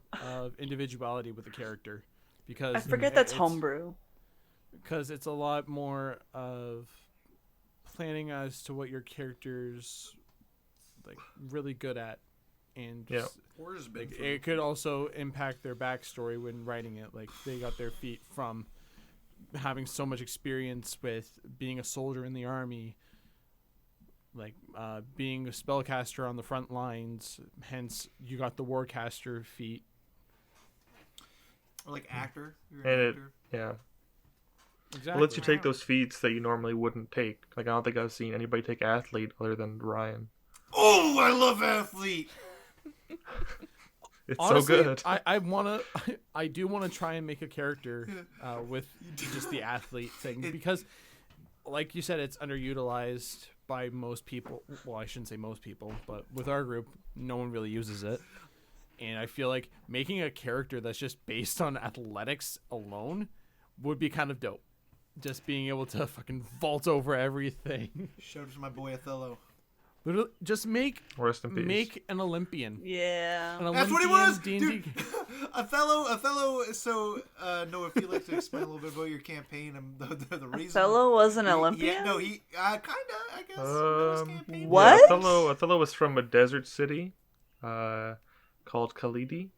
individuality with the character, because I forget that's it's- homebrew. because it's a lot more of planning as to what your character's like really good at, and Yeah. Or is like, big. it could also impact their backstory when writing it. Like they got their feet from having so much experience with being a soldier in the army, like being a spellcaster on the front lines. Hence, you got the warcaster feat. Or like actor. You're And an it actor. yeah. Exactly. It lets you take those feats that you normally wouldn't take. Like I don't think I've seen anybody take athlete other than Ryan. Oh, I love athlete. It's Honestly, so good. I do wanna try and make a character with just the athlete thing, because, like you said, it's underutilized by most people. Well, I shouldn't say most people, but with our group, no one really uses it. And I feel like making a character that's just based on athletics alone would be kind of dope. Just being able to fucking vault over everything. Shout out to my boy Othello. Literally, just make Rest in peace. make an Olympian. Yeah. An That's what he Olympian was, D&D. dude. Othello. So, Noah, if you'd like to explain a little bit about your campaign and the reason. Othello was an He- Olympian? Yeah, no, he kinda, I guess. Noah's campaign. What? Yeah, Othello was from a desert city called Khalidi.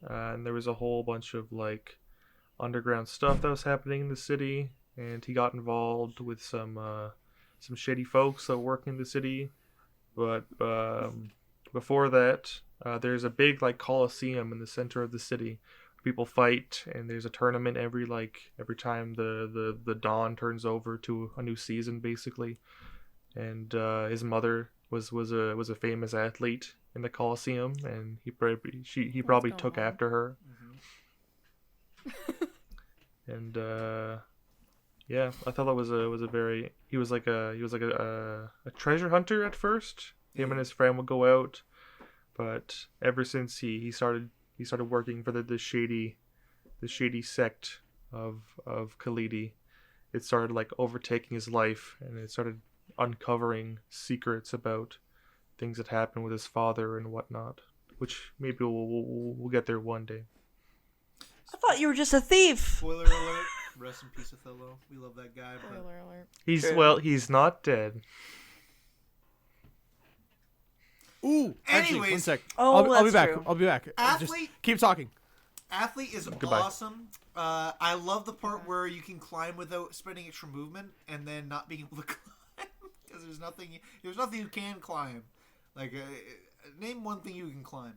And there was a whole bunch of like underground stuff that was happening in the city, and he got involved with some shady folks that work in the city. But before that, there's a big like coliseum in the center of the city. People fight, and there's a tournament every time the dawn turns over to a new season, basically. And his mother was a famous athlete in the coliseum, and he probably going took on? after her. And yeah, Othello was like a treasure hunter at first. Him and his friend would go out, but ever since he started working for the shady sect of Khalidi, it started like overtaking his life, and it started uncovering secrets about things that happened with his father and whatnot. Which maybe we'll get there one day. I thought you were just a thief. Spoiler alert. Rest in peace, Othello. We love that guy. But Spoiler alert. He's not dead. Ooh, actually, one Anyways. sec. Oh, I'll be that's back. true. I'll be back. Just Athlete- keep talking. athlete is Goodbye. awesome. I love the part where you can climb without spending extra movement and then not being able to climb because there's nothing you can climb. Like name one thing you can climb.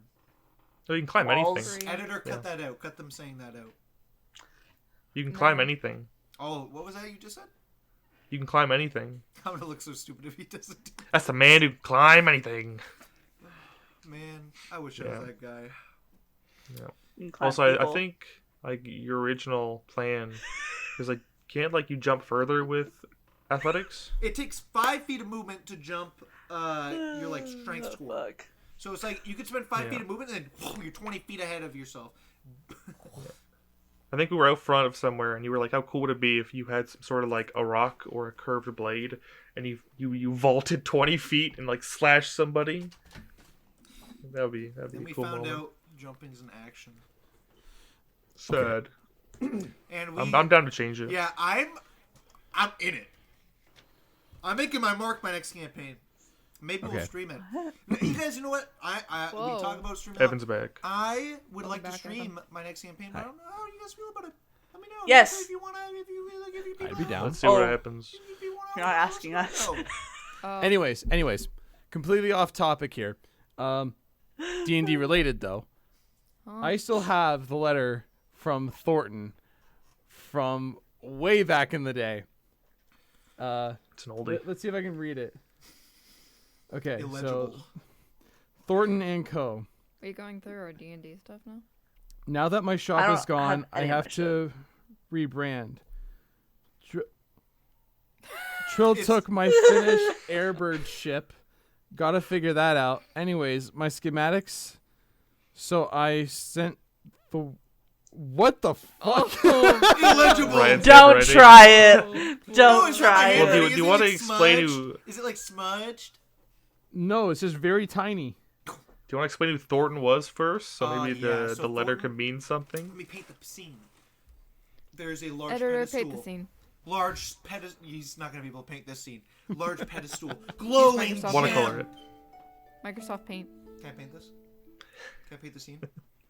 So you can climb Walls. anything. Free. Editor, cut Yeah. that out. Cut them saying that out. You can climb No. anything. Oh, what was that you just said? You can climb anything. I'm gonna look so stupid if he doesn't. Do That's the man who can climb anything. Man, I wish I Yeah. was that guy. You can climb Also, I people. think like your original plan is like can't like you jump further with athletics? It takes 5 feet of movement to jump your like strength Oh, score. fuck. So it's like you could spend 5 Yeah. feet of movement and then you're 20 feet ahead of yourself. I think we were out front of somewhere, and you were like, "How cool would it be if you had some sort of like a rock or a curved blade, and you vaulted 20 feet and like slashed somebody?" That'd be Then a we cool found moment. out jumping's an action. Sad. And we I'm down to change it. Yeah, I'm in it. I'm making my mark my next campaign. Maybe we'll Okay. stream it. You guys, you know what? We Whoa. talk about streaming. Evan's back. I would Welcome like to back, stream my next campaign, but I don't know how you guys feel about it. Let me know. Yes. If you wanna, if you I'd be down. Let's see Oh. what happens. If you wanna, You're not asking us. Oh. Anyways, completely off topic here. D&D related though. Huh? I still have the letter from Thornton from way back in the day. It's an oldie. Let's see if I can read it. Okay, so Illegible. Thornton and Co. Are you going through our D&D stuff now? Now that my I shop don't is gone, have I any of have my to rebrand. Trill It's- took my Finnish airbird ship. Gotta figure that out. Anyways, my schematics. So I sent the. What the fuck? Illegible. Ryan's Don't handwriting. try it. No, Don't it's not my try Well, it. handwriting. do you Is it, wanna like, explain smudged? who- Is it like smudged? No, it's just very tiny. Do you want to explain who Thornton was first? So maybe yeah, the so letter Thornton- could mean something. Let me paint the scene. There's a large Editor, pedestal. paint the scene. Large pedestal. He's not going to be able to paint this scene. Large pedestal. Glowing Microsoft Watercolor it. Microsoft Paint. Can I paint this? Can I paint the scene?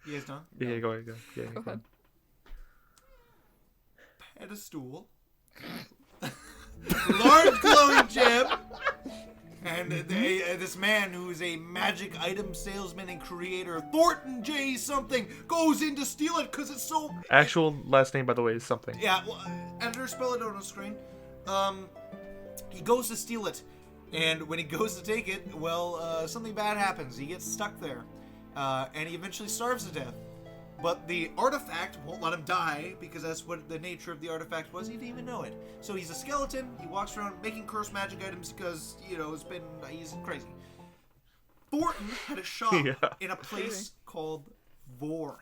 You guys done? Yeah, go ahead. Yeah, Go ahead. Pedestal. Large glowing gem. And this man who is a magic item salesman and creator, Thornton J. something, goes in to steal it because it's so... Actual last name, by the way, is something. Yeah, well, editor, spell it out on the screen. He goes to steal it. And when he goes to take it, well, something bad happens. He gets stuck there. And he eventually starves to death. But the artifact won't let him die, because that's what the nature of the artifact was. He didn't even know it. So he's a skeleton. He walks around making cursed magic items because, he's crazy. Thornton had a shop in a place called Vor.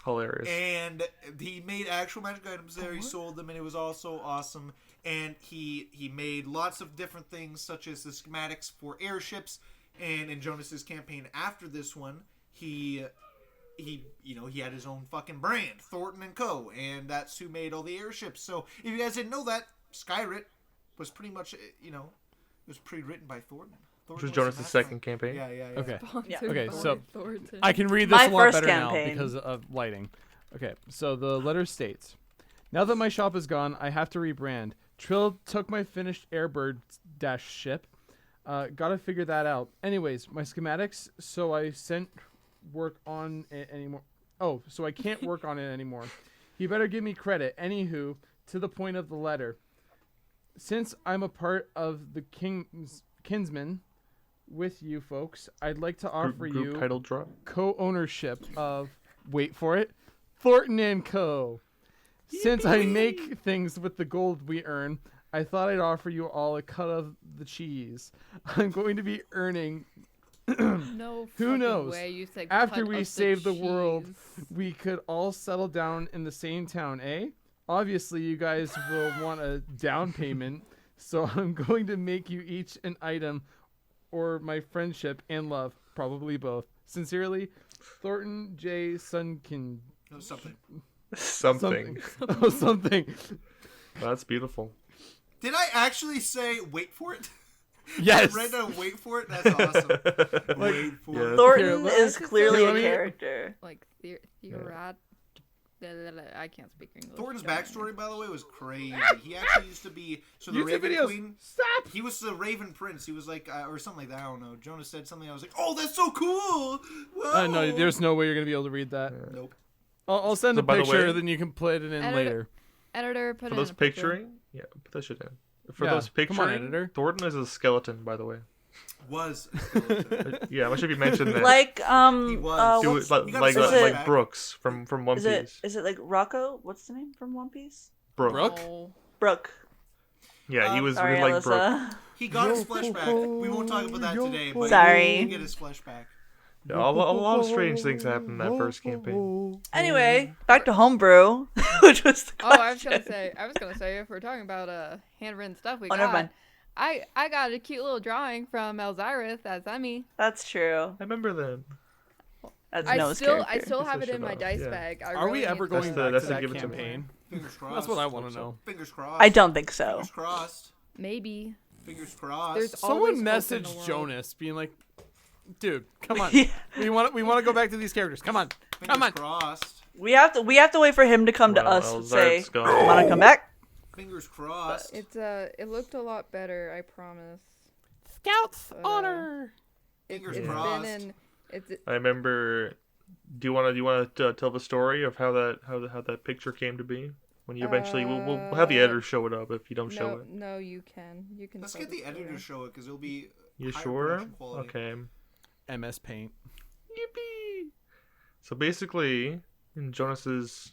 Hilarious. And he made actual magic items there. He sold them, and it was also awesome. And he made lots of different things, such as the schematics for airships. And in Jonas's campaign after this one, he had his own fucking brand, Thornton & Co., and that's who made all the airships. So if you guys didn't know that, Skyrit was pretty much, it was pre-written by Thornton. Which was Jonas's second campaign. Yeah. Okay. Yeah. Okay, so Thornton. I can read this My a lot first better campaign. now because of lighting. Okay, so the letter states, now that my shop is gone, I have to rebrand. Trill took my finished Airbird ship. Gotta figure that out. Anyways, my schematics, so I can't work on it anymore. So I can't work on it anymore. You better give me credit. Anywho, to the point of the letter. Since I'm a part of the Kinsman with you folks, I'd like to offer Group you title drop. co-ownership of, wait for it, Thornton & Co. Since I make things with the gold we earn, I thought I'd offer you all a cut of the cheese. I'm going to be earning... No Who fucking knows? way you said After cut we of save the world, cheese. we could all settle down in the same town, eh? Obviously, you guys will want a down payment, so I'm going to make you each an item or my friendship and love, probably both. Sincerely, Thornton J. Sunkin. No, something. Something. Oh, something. That's beautiful. Did I actually say wait for it? Yes. Right now, wait for it? That's awesome. Wait for yeah. it. Thornton Here, is clearly let a me- character. Like I can't speak English. Thornton's Don't backstory, by the way, was crazy. He actually used to be the YouTube Raven videos. Queen. Stop. He was the Raven Prince. He was like, or something like that. I don't know. Jonas said something. I was like, oh, that's so cool. Whoa. No, there's no way you're gonna be able to read that. Nope. I'll send So a by the picture, way- then you can put it in Editor. later. Editor, put For it those in a picture. picturing, yeah, put that shit in. For Yeah, those come on, picturing, editor. Thornton is a skeleton, by the way. Was. a skeleton. Yeah, I'm not sure if you mentioned that. Like, He was. He what's- was like you gotta say like that. Brooks from One is it Piece. is it like Rocco? What's the name from One Piece? Brooke? Oh. Brooke. Yeah, he was Sorry, like Brooke. Alyssa. He got his flesh back. We won't talk about that today, but Sorry. he did get his flesh back. Yeah, a lot of strange things happened in that first campaign. Anyway, back to homebrew, which was the Oh, I was question. gonna say if we're talking about handwritten stuff we Oh, never mind. I got a cute little drawing from Elzyrith as Emmy. That's true. I remember that. That's I Noah's still character. have Piss it that in my shit dice off, yeah. bag. I Are really we ever need to- going back that's to the that give it to me. campaign? Fingers crossed. That's what I want to know. Fingers crossed. I don't think so. Fingers crossed. Maybe. Fingers crossed. There's always Someone hope in the messaged world. Jonas being like, "Dude, come on. Yeah. We want to go back to these characters. Come on. Fingers Come on." crossed. We have to wait for him to come to Well, us and say, Elzareth's gone. "Want to come back?" Fingers crossed. It looked a lot better, I promise. Scouts But, honor. Fingers It's crossed. been in it's I remember. Do you want to tell the story of how that picture came to be? When you eventually, we'll have the editor show it up if you don't show no it. no you can Let's tell get the editor to story. show it because it'll be You higher sure? production quality. Okay. MS Paint. Yippee! So basically, in Jonas's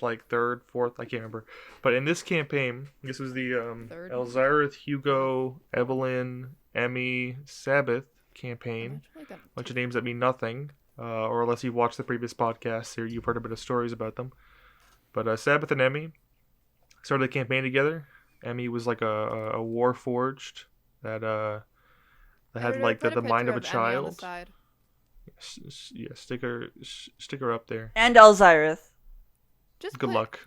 like third, fourth, I can't remember, but in this campaign, this was the Third? Elzyrith, Hugo, Evelyn, Emmy, Sabbath campaign. I'm actually gonna Bunch of take- names that mean nothing, or unless you've watched the previous podcasts, or you've heard a bit of stories about them. But Sabbath and Emmy started the campaign together. Emmy was like a war forged that that had Editor, like put the mind of a picture Emmy on the child. side. Yeah, stick her up there. And Elzyreth. Just Good put, luck.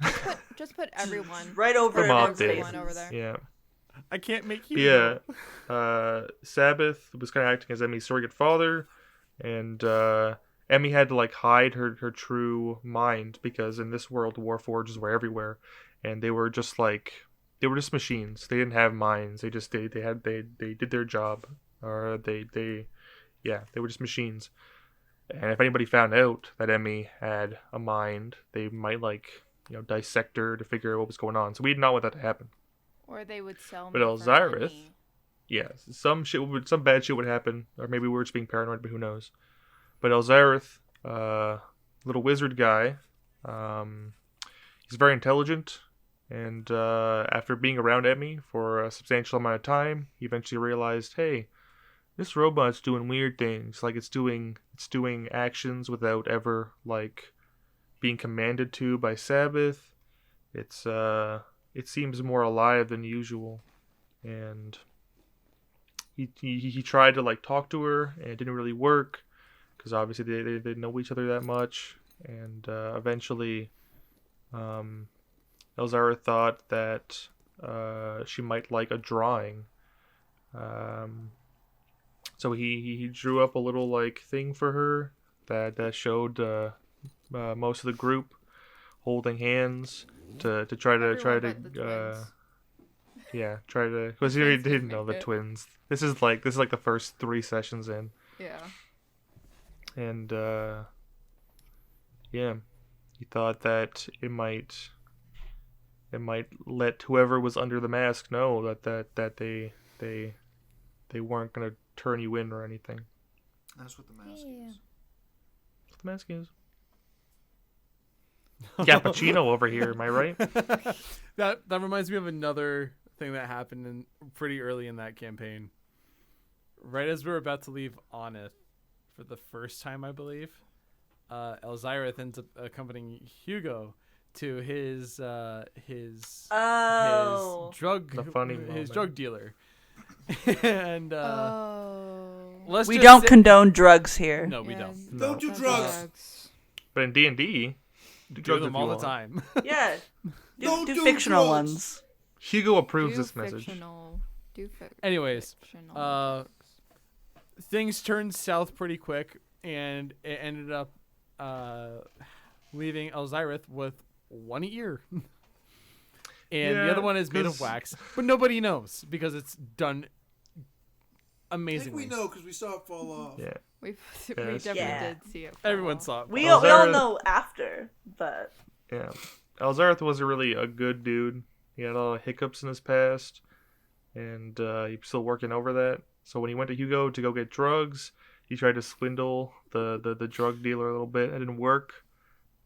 Just put everyone. Right over Put 'em up everyone's there. faces. Over there. Yeah. I can't make But Hugo. yeah. Sabbath was kind of acting as Emmy's surrogate father, and Emmy had to like hide her true mind because in this world, Warforges were everywhere, and they were just machines. They didn't have minds. They did their job, or they were just machines. And if anybody found out that Emmy had a mind, they might dissect her to figure out what was going on. So we did not want that to happen. Or they would sell But me for Elzyrith, money. yeah, some bad shit would happen, or maybe we were just being paranoid, but who knows? But Elzyrith, little wizard guy, he's very intelligent, and after being around Emmy for a substantial amount of time, he eventually realized, hey, this robot's doing weird things. Like it's doing actions without ever like being commanded to by Sabbath. It seems more alive than usual, and he tried to like talk to her, and it didn't really work because obviously they didn't know each other that much. And eventually, Elzara thought that she might like a drawing. So he drew up a little like thing for her that showed most of the group holding hands to try to Everyone but the twins. because he Twins didn't didn't know make the it. twins. This is like the first 3 sessions in, Yeah. and he thought that it might let whoever was under the mask know that they weren't gonna turn you in or anything. That's what the mask Yeah. is. That's what the mask is. Cappuccino over here, am I right? That reminds me of another thing that happened pretty early in that campaign. Right as we were about to leave Oneth for the first time, I believe, Elzyrith ends up accompanying Hugo to his drug The funny his moment. drug dealer. And Oh. let's We just don't say- condone drugs here. No, we don't. No. Don't do That's drugs. But in D&D, Do them all the time. Yeah. Don't Do do fictional drugs. ones. Hugo approves Do this message. fictional. Anyways, fictional drugs. things turned south pretty quick, and it ended up leaving Elzyrith with one ear. And the Yeah, other one is made of 'cause- wax, but nobody knows because it's done I think amazingly. we know because we saw it fall off. Yeah. We Yes. definitely Yeah. did see it. fall Everyone off. saw it. We all Elzyrith- know after, but Yeah. Elzareth was really a good dude. He had a lot of hiccups in his past, and he's still working over that. So when he went to Hugo to go get drugs, he tried to swindle the drug dealer a little bit. It didn't work.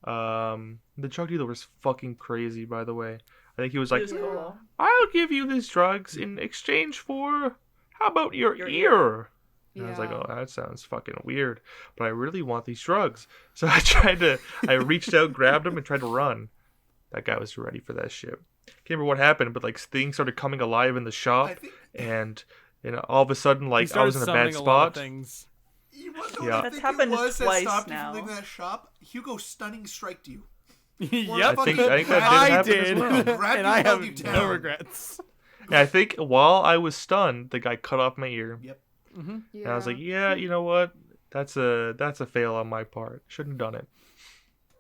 The drug dealer was fucking crazy, by the way. I think he was it like, was cool. I'll give you these drugs in exchange for, how about your Your ear? And I was like, Yeah. oh, that sounds fucking weird, but I really want these drugs. So I reached out, grabbed him, and tried to run. That guy was ready for that shit. Can't remember what happened, but like things started coming alive in the shop, I think and all of a sudden, He like I started was in a summoning bad a lot of spot. things. you want to know Yeah. what I That's think happened it was that twice stopped now. you from leaving that shop. Hugo stunning striked you. Yep, I think that did I happen did, as well. Grabbed and you I and held have you no down. regrets. And I think while I was stunned, the guy cut off my ear, Yep. and I was like, yeah, you know what? That's a fail on my part. Shouldn't have done it.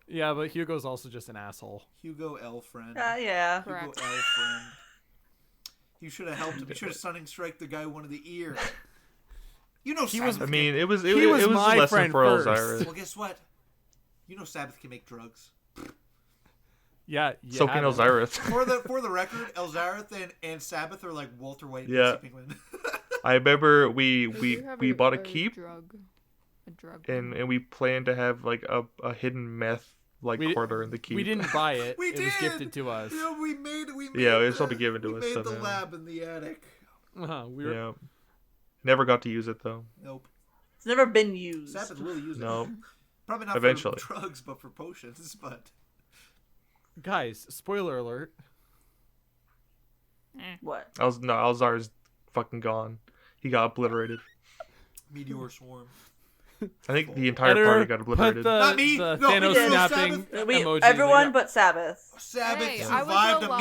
Yeah, but Hugo's also just an asshole. Hugo L friend. Yeah. Hugo Correct. L friend. You should have helped him. You should have stunning strike the guy who wanted the ear. You know He Sabbath. was- I mean, it was He was a my lesson friend for first. Elzyrith. Well, guess what? You know Sabbath can make drugs. Yeah, So can haven't. Elzyrith. For the record, Elzareth and Sabbath are like Walter White and Yeah. Jesse Pinkman. I remember They we do have bought a keep, drug. A drug. and we planned to have like a hidden meth We- quarter in the keep. We didn't buy it. We it was did. gifted to us. You know, we made Yeah, it was the- probably given to we us made the somehow. lab in the attic. We were, Yeah. Never got to use it though. Nope. It's never been used. Sabbath will use No. it. Probably not Eventually. for drugs, but for potions. But Guys, spoiler alert. What? Alzar's fucking gone. He got obliterated. Meteor swarm. I think the entire Editor, party got obliterated. Not me. The No, Thanos no, snapping Sabbath. emoji. Everyone but Sabbath. Sabbath Hey, I was survived alive.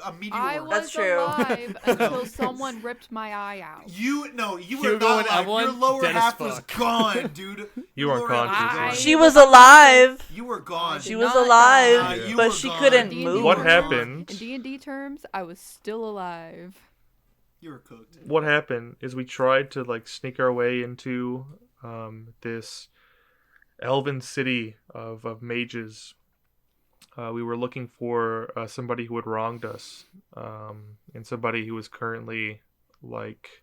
a meteor. I was That's true. alive until someone ripped my eye out. You were Hugo not and alive. Evelyn, Your lower dead as half was fuck. gone, dude. You Your weren't lower half conscious. was gone. She was alive. You were gone. She did was not alive, die. You but were she gone. couldn't D&D move. What terms- happened? In D&D terms, I was still alive. You were cooked. What happened is we tried to like sneak our way into this elven city of mages. We were looking for somebody who had wronged us, and somebody who was currently like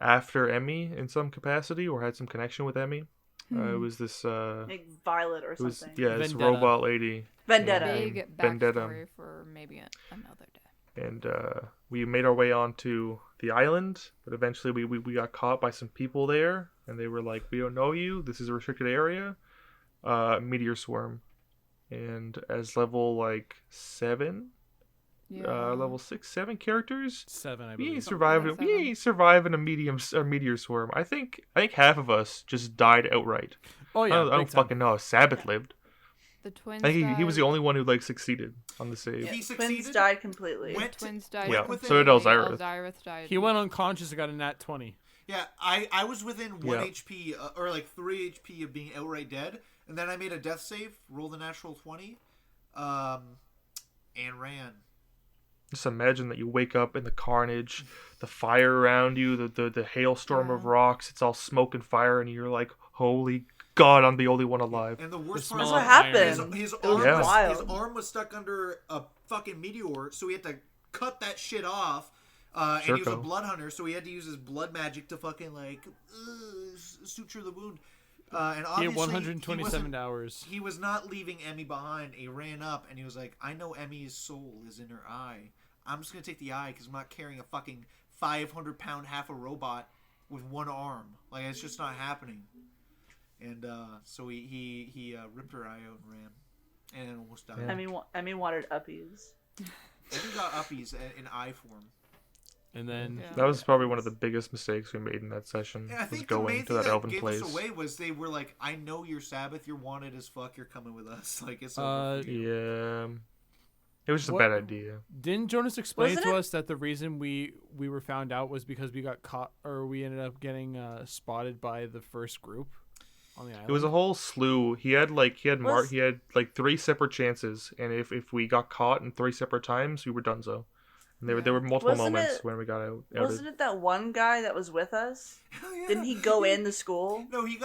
after Emmy in some capacity or had some connection with Emmy. It was this Like Violet or it was something. yeah, this Vendetta. robot lady. Vendetta. Big Vendetta. backstory for maybe another day. And we made our way onto the island, but eventually we got caught by some people there, and they were like, "We don't know you. This is a restricted area." Meteor swarm, and as level like 7, level 6, 7 characters, 7, I we ain't believe. surviving. like We 7. ain't surviving a meteor swarm. I think half of us just died outright. Oh yeah, I don't big time. fucking know. Sabbath lived. The twins I think he was the died. only one who like succeeded on the save. He Twins succeeded. died completely. Went- Twins died. Yeah, within- so did Elzyrus. Elzyrus died. He went unconscious and got a nat 20. Yeah, I was within 1 Yeah. HP or like 3 HP of being outright dead, and then I made a death save, rolled a natural 20, and ran. Just imagine that you wake up in the carnage, the fire around you, the hailstorm of rocks. It's all smoke and fire, and you're like, "Holy God, I'm the only one alive." And the worst The part smell That's was what of iron. happened. his It was arm Yeah. was, wild. his arm was stuck under a fucking meteor, so he had to cut that shit off. And he was a Circo. blood hunter, so he had to use his blood magic to fucking like suture the wound. And obviously, He had 127 wasn't- hours. He was not leaving Emmy behind. He ran up and he was like, "I know Emmy's soul is in her eye. I'm just gonna take the eye because I'm not carrying a fucking 500-pound half a robot with one arm. Like it's just not happening." And so he ripped her eye out and ran, and almost died. Emmy wanted uppies. Emmy got uppies in eye form. And then Yeah. That was probably one of the biggest mistakes we made in that session. And I Was think the going main to thing that that elven gave place. us away was they were like, "I know you're Sabbath. You're wanted as fuck. You're coming with us." Like it's over for you. Yeah, it was just What- a bad idea. didn't Jonas explain Wasn't to it- us that the reason we were found out was because we got caught, or we ended up getting spotted by the first group on the island? It was a whole slew. He had like 3 separate chances, and if we got caught in 3 separate times, we were donezo. And there were multiple Wasn't moments it- when we got outed. Wasn't it that one guy that was with us? Hell yeah. Didn't he go in the school? No, he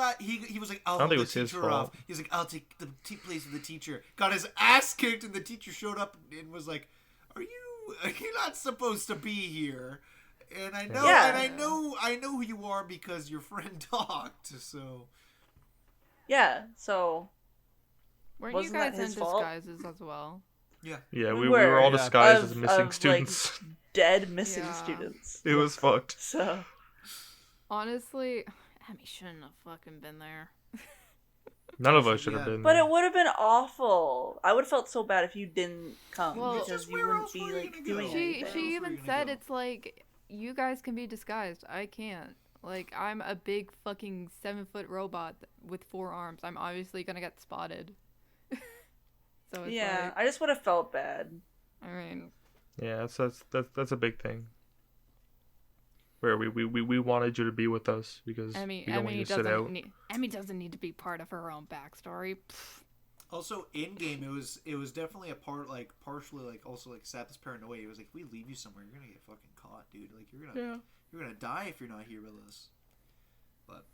was like, "I'll I don't hold think the it was his teacher fault. off." He's like, "I'll take the place of the teacher." Got his ass kicked, and the teacher showed up and was like, "Are you not supposed to be here?" And I know, Yeah. and I know who you are because your friend talked. So Yeah, so Weren't Wasn't you that guys in his fault? disguises as well? yeah, Yeah, We we were all were, disguised of- as missing of, like, students. dead missing Yeah. students. It was fucked. So Honestly, Emmy shouldn't have fucking been there. None of us should have Yeah. been. but there. it would have been awful. I would have felt so bad if you didn't come Well- because Just you where wouldn't else be were you like gonna doing go? She anything. Where else she were even you gonna said go? it's like you guys can be disguised. I can't. Like I'm a big fucking 7-foot robot with 4 arms. I'm obviously gonna get spotted. So it's Yeah, like, I just would have felt bad. I mean, Yeah, that's a big thing. Where we wanted you to be with us because Emmy we don't want Emmy you to sit out. doesn't need Emmy doesn't need to be part of her own backstory. Pfft. Also, in game, it was definitely a part, like, partially, like, also, like, Sabbath's paranoia. It was like, if we leave you somewhere, you're gonna get fucking caught, dude. Like, you're gonna die if you're not here with us. But,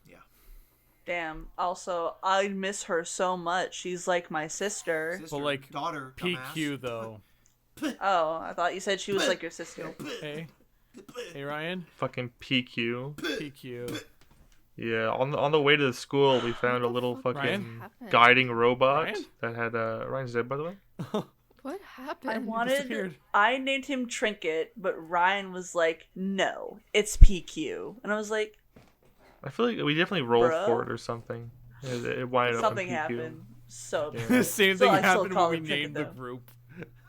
yeah. Damn. Also, I miss her so much. She's like my sister. Sister, like, daughter, PQ dumbass. though. Oh, I thought you said she was like your sister. Hey, hey Ryan. Fucking PQ. PQ. Yeah, on the way to the school, we found a little fuck fucking happened? guiding robot Ryan? that had Ryan's dead, by the way. What happened? I wanted. disappeared. I named him Trinket, but Ryan was like, "No, it's PQ," and I was like, I feel like we definitely rolled Bro? for it or something. It winded up on "Something PQ. happened." So Yeah. The same So thing I still happened call when we it Trinket, named the though. group.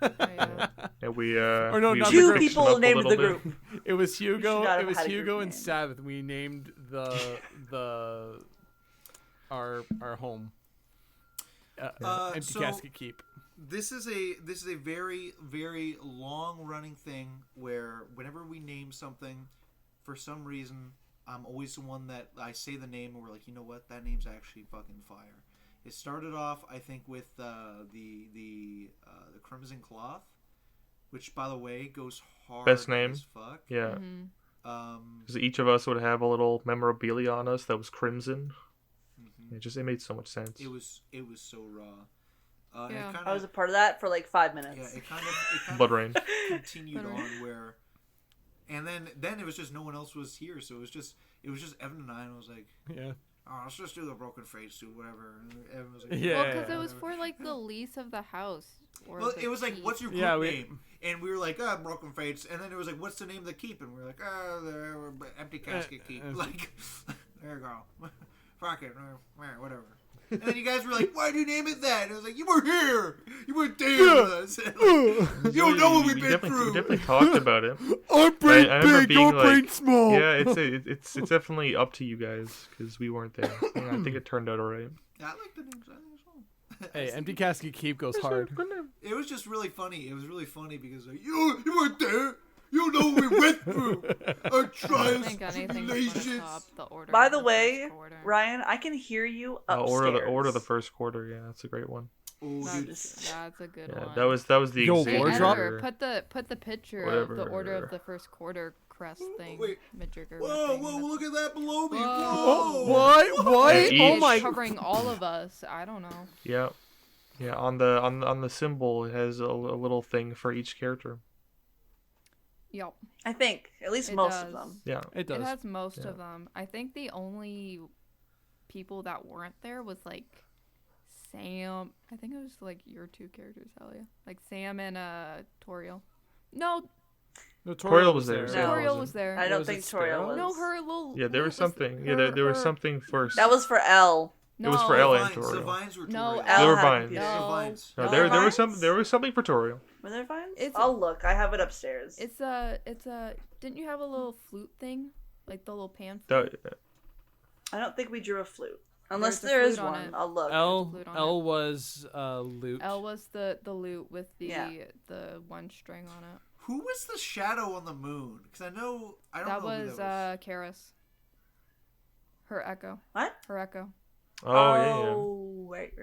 Yeah. And we Or no, we not Two the group. fixed people him up a named little the bit. group. It was Hugo. not It have was had a Hugo group and name. Sabbath. We named our home. Empty so- Casket Keep. This is a very, very long running thing where whenever we name something, for some reason, I'm always the one that I say the name and we're like, you know what, that name's actually fucking fire. It started off, I think, with the Crimson Cloth, which, by the way, goes hard Best name. as fuck. Yeah. Mhm. Because each of us would have a little memorabilia on us that was crimson. Mhm. It made so much sense. It was so raw. And Yeah. it kind I was a of part of that for like 5 minutes. yeah, it kind of Blood Rain. continued Blood Rain. on where, and then it was just no one else was here, so it was just Evan and I was like, Yeah. oh, let's just do the Broken Fates to whatever. And Evan was like, Yeah. Well, because it was whatever. for like the lease of the house. Or Well, the it was like, keep. what's your group Yeah, name? And we were like, Broken Fates. And then it was like, what's the name of the keep? And we were like, the Empty Casket Keep. Like, there you go. Fuck it. Whatever. And then you guys were like, why do you name it that? And I was like, you were here. You were there with us. You don't know what we've been through. We definitely talked about it. Our brain I remember big, being your like- brain small. Yeah, it's definitely up to you guys because we weren't there. And I think it turned out alright. I like the names. I think it's fun. Hey, Empty Casket Keep goes hard. It was just really funny. It was really funny because like, you weren't there. You know what we went through. Our I trials, don't think anything was gonna tribulations. top the order. By of the way, first quarter. Ryan, I can hear you upstairs. Order the first quarter. Yeah, that's a great one. Oh, No, dude. That's a good Yeah, one. that was the Yo, Hey, wardrobe? editor, put the picture of the order of the first quarter crest thing. Wait. Majigger Whoa, thing whoa, in the- look at that below me. Whoa. Whoa. What? What? Yeah, Oh It's my! covering all of us. I don't know. Yeah, yeah. On the symbol, it has a little thing for each character. Yep. I think at least It most does. of them. Yeah. It does. It has most Yeah. of them. I think the only people that weren't there was like Sam. I think it was like your two characters, Helia. Like Sam and Toriel. No, No, Toriel was there. No. Toriel was there. I don't Was think it Toriel Sparrow? was. No, her little. Yeah, there Lute was something. Yeah, her- there was her- something first. That was for L. No, It was for The Ella. vines, and the Toriel. vines were No, Toriel. L There were had- vines. Yeah, No. vines. No, No, there vines? was something for Toriel. Were there vines? It's- I'll look. I have it upstairs. It's a. Didn't you have a little flute thing, like the little pan flute? That, I don't think we drew a flute. Unless There's a there is flute on one. it. I'll look. L flute on L was loot. L was the lute with the Yeah. the one string on it. Who was the shadow on the moon? Because I don't That know who was that was. Karis. Her echo. What? Her echo. Oh, right.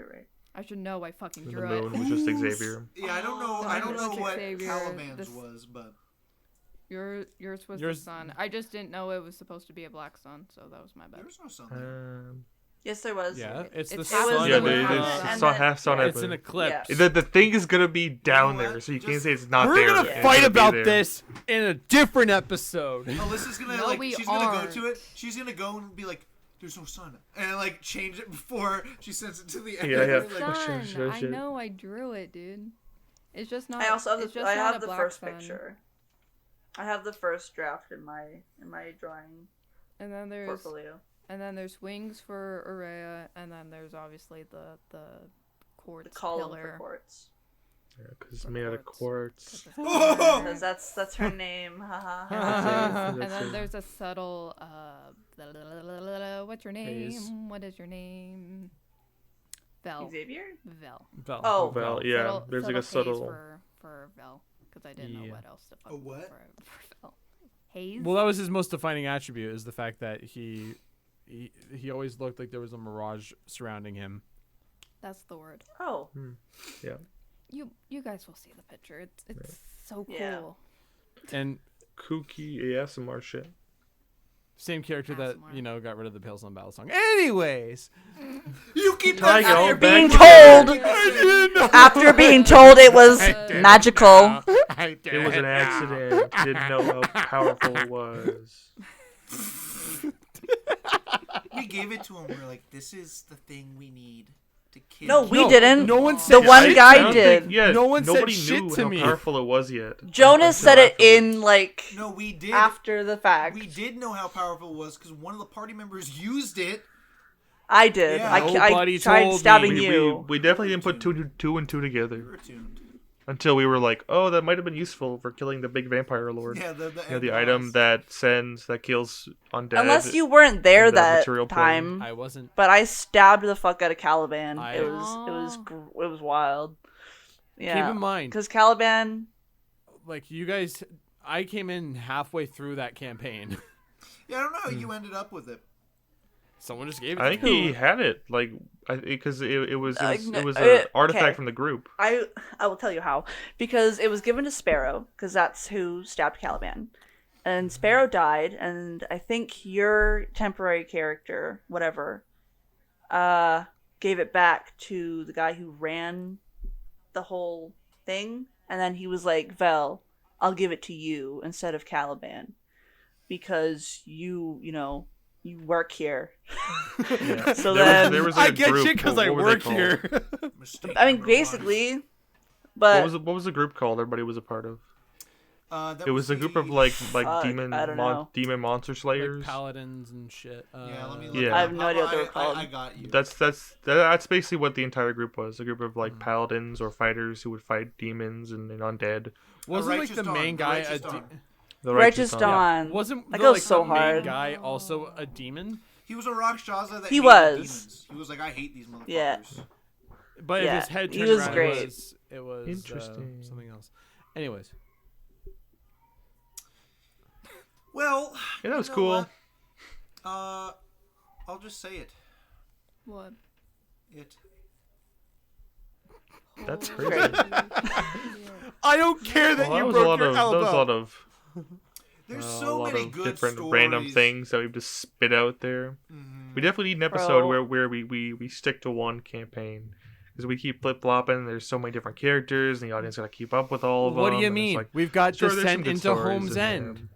I should know. I fucking yeah. The drew moon it. was just Xavier. Yeah, I don't know. The I don't moon know was what Xavier, Caliban's this- was, but Yours was Yours- the sun. I just didn't know it was supposed to be a black sun, so that was my bad. there was no sun there. Yes, there was. Yeah, it's the It's half sun. the Yeah, moon, they, and it's not then- half sun. yeah. half It's an moon. eclipse. Yeah. The thing is gonna be down You know there, what? so you Just- can't say it's not We're there. gonna It's fight gonna be about there. this in a different episode. Alyssa's gonna No, we she's gonna go aren't. to it. She's gonna go and be like, "There's no sun," and like change it before she sends it to the Yeah, editor. yeah. Like, Sun. Sure, I sure. know. I drew it, dude. It's just not. I also have it's the, just I not have a the black first sun. picture. I have the first draft in my drawing And then there's portfolio. wings for Aurea, and then there's obviously the The quartz column pillar. for quartz. Yeah, 'cause it's made out of quartz. Oh! Because that's her name. Haha. That's And it. then there's a subtle what's your name? Haze. What is your name? Vel. Xavier? Vel. Vel. Oh. Well, yeah, Subtle- there's like a haze subtle. for Vel, because I didn't know Yeah. what else to fuck A what? for Vel. Haze. Well, that was his most defining attribute, is the fact that he always looked like there was a mirage surrounding him. That's the word. Oh. Yeah. You guys will see the picture. It's so cool. Yeah. And Kooky ASMR shit. same character that, ASMR. got rid of the Pale Sun Battle song. Anyways. You keep Tiger, that After back being to- told, after being told it was magical. It was an accident. Didn't know how powerful it was. We gave it to him. We're like, this is the thing we need to kill. No, we didn't. No one The said one shit. guy I don't did. think- yeah, No one said nobody shit knew to how me. powerful it was yet. Jonas Until said it afterwards. in like No, we did. after the fact. We did know how powerful it was because one of the party members used it. I did. Yeah. I Nobody tried told stabbing me. you. We definitely didn't put two and two We together. were tuned. Until we were like, oh, that might have been useful for killing the big vampire lord. Yeah, the You know, the egg item boss. that kills undead. Unless you weren't there in the that material plane. time, I wasn't. but I stabbed the fuck out of Caliban. I- It was wild. Yeah. Keep in mind, Because Caliban, like you guys, I came in halfway through that campaign. Yeah, I don't know how you ended up with it. Someone just gave it I to think me. he had it, like, because it was an okay. artifact from the group. I will tell you how. Because it was given to Sparrow, because that's who stabbed Caliban. And Sparrow died, and I think your temporary character, whatever, gave it back to the guy who ran the whole thing. And then he was like, Vel, I'll give it to you instead of Caliban. Because you work here. Yeah. So There then was I a get group. you because What I were they work called? here. Mistake I mean, number one. basically, but What was the group called? Everybody was a part of. That It was a group of the- like Fuck, demon I don't know. demon monster slayers. Like paladins and shit. Yeah, let me look. Yeah. it I have up. no idea what they were called. I got you. That's basically what the entire group was. A group of like paladins or fighters who would fight demons and undead. Wasn't like Righteous the Dawn, main the guy Righteous a Dawn. The Righteous Dawn. Dawn. wasn't That the, goes like, so the main hard. guy also a demon? He was a Rakshasa that He hated was. demons. He was like, I hate these motherfuckers. Yeah. But Yeah, if his head he turned was around, great. it was Interesting. something else. Anyways, Well, Yeah, that was you know cool. what? I'll just say it. What? It. That's Oh, crazy. yeah. I don't care that Well, you that was a broke lot your of that was a elbow. lot of There's a so lot many of good different stories. random things that we've just spit out there. Mhm. We definitely need an episode Bro. where we stick to one campaign because we keep flip flopping. There's so many different characters, and the audience got to keep up with all of them. What do you and it's mean? like, We've got sure, there's some Descent good into stories Home's in there. End.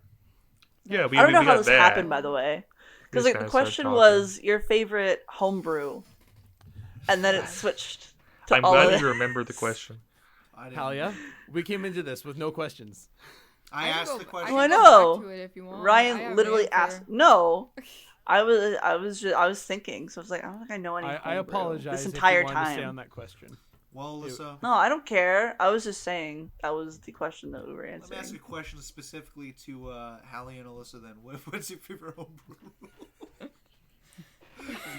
Yeah, we I don't know we how got this that. happened, by the way. Because Just like the kinda started question talking. was your favorite homebrew, and then it switched to I'm all glad of you it. remember the question. I didn't- Hell yeah. We came into this with no questions. I can asked go- the I question. can I go know. back to it if you want. I have Ryan an literally answer. asked. No, I was thinking. So I was like, I don't think I know any. I homebrew apologize this if entire you wanted to stay on time. that question. Well, Alyssa, No, I don't care. I was just saying that was the question that we were let me ask answering. a question specifically to Hallie and Alyssa. Then, what's your favorite homebrew?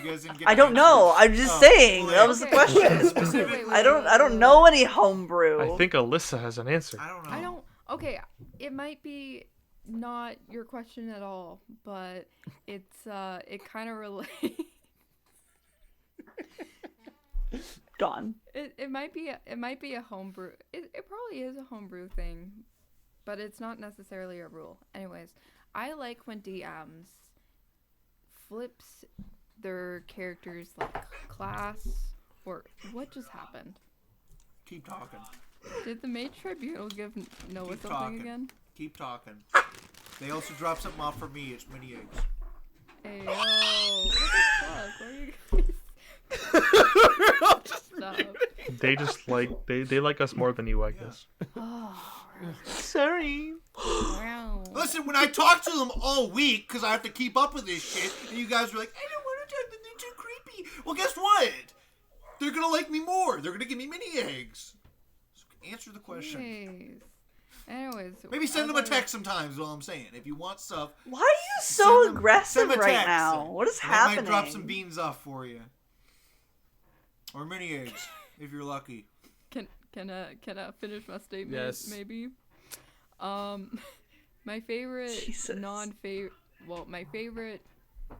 You guys didn't get I to don't answer know. it. I'm just Oh, saying well, that was the Okay. question. Specific- I don't know any homebrew. I think Alyssa has an answer. I don't know. I don't. Okay, it might be not your question at all, but it's it kind of relates. Gone. It might be a homebrew. It probably is a homebrew thing, but it's not necessarily a rule. Anyways, I like when DMs flips their characters like class or what just happened. Keep talking. Did the Mage Tribunal give Noah Keep something talking. again? Keep talking. They also dropped something off for me. It's mini eggs. Hey yo, what the fuck? What are you guys? Stop. They just like they like us more than you, I guess. Sorry. Wow. Listen, when I talk to them all week, because I have to keep up with this shit, and you guys are like, I don't want to talk to them, they're too creepy. Well, guess what? They're going to like me more. They're going to give me mini eggs. So answer the question. Anyways. Maybe send as them a I- text sometimes is all I'm saying. If you want stuff, Why are you so send them- aggressive send 'em a right text. now? What is I happening? might drop some beans off for you. Or mini eggs, if you're lucky. Can I finish my statement? Yes. Maybe. My favorite Jesus. my favorite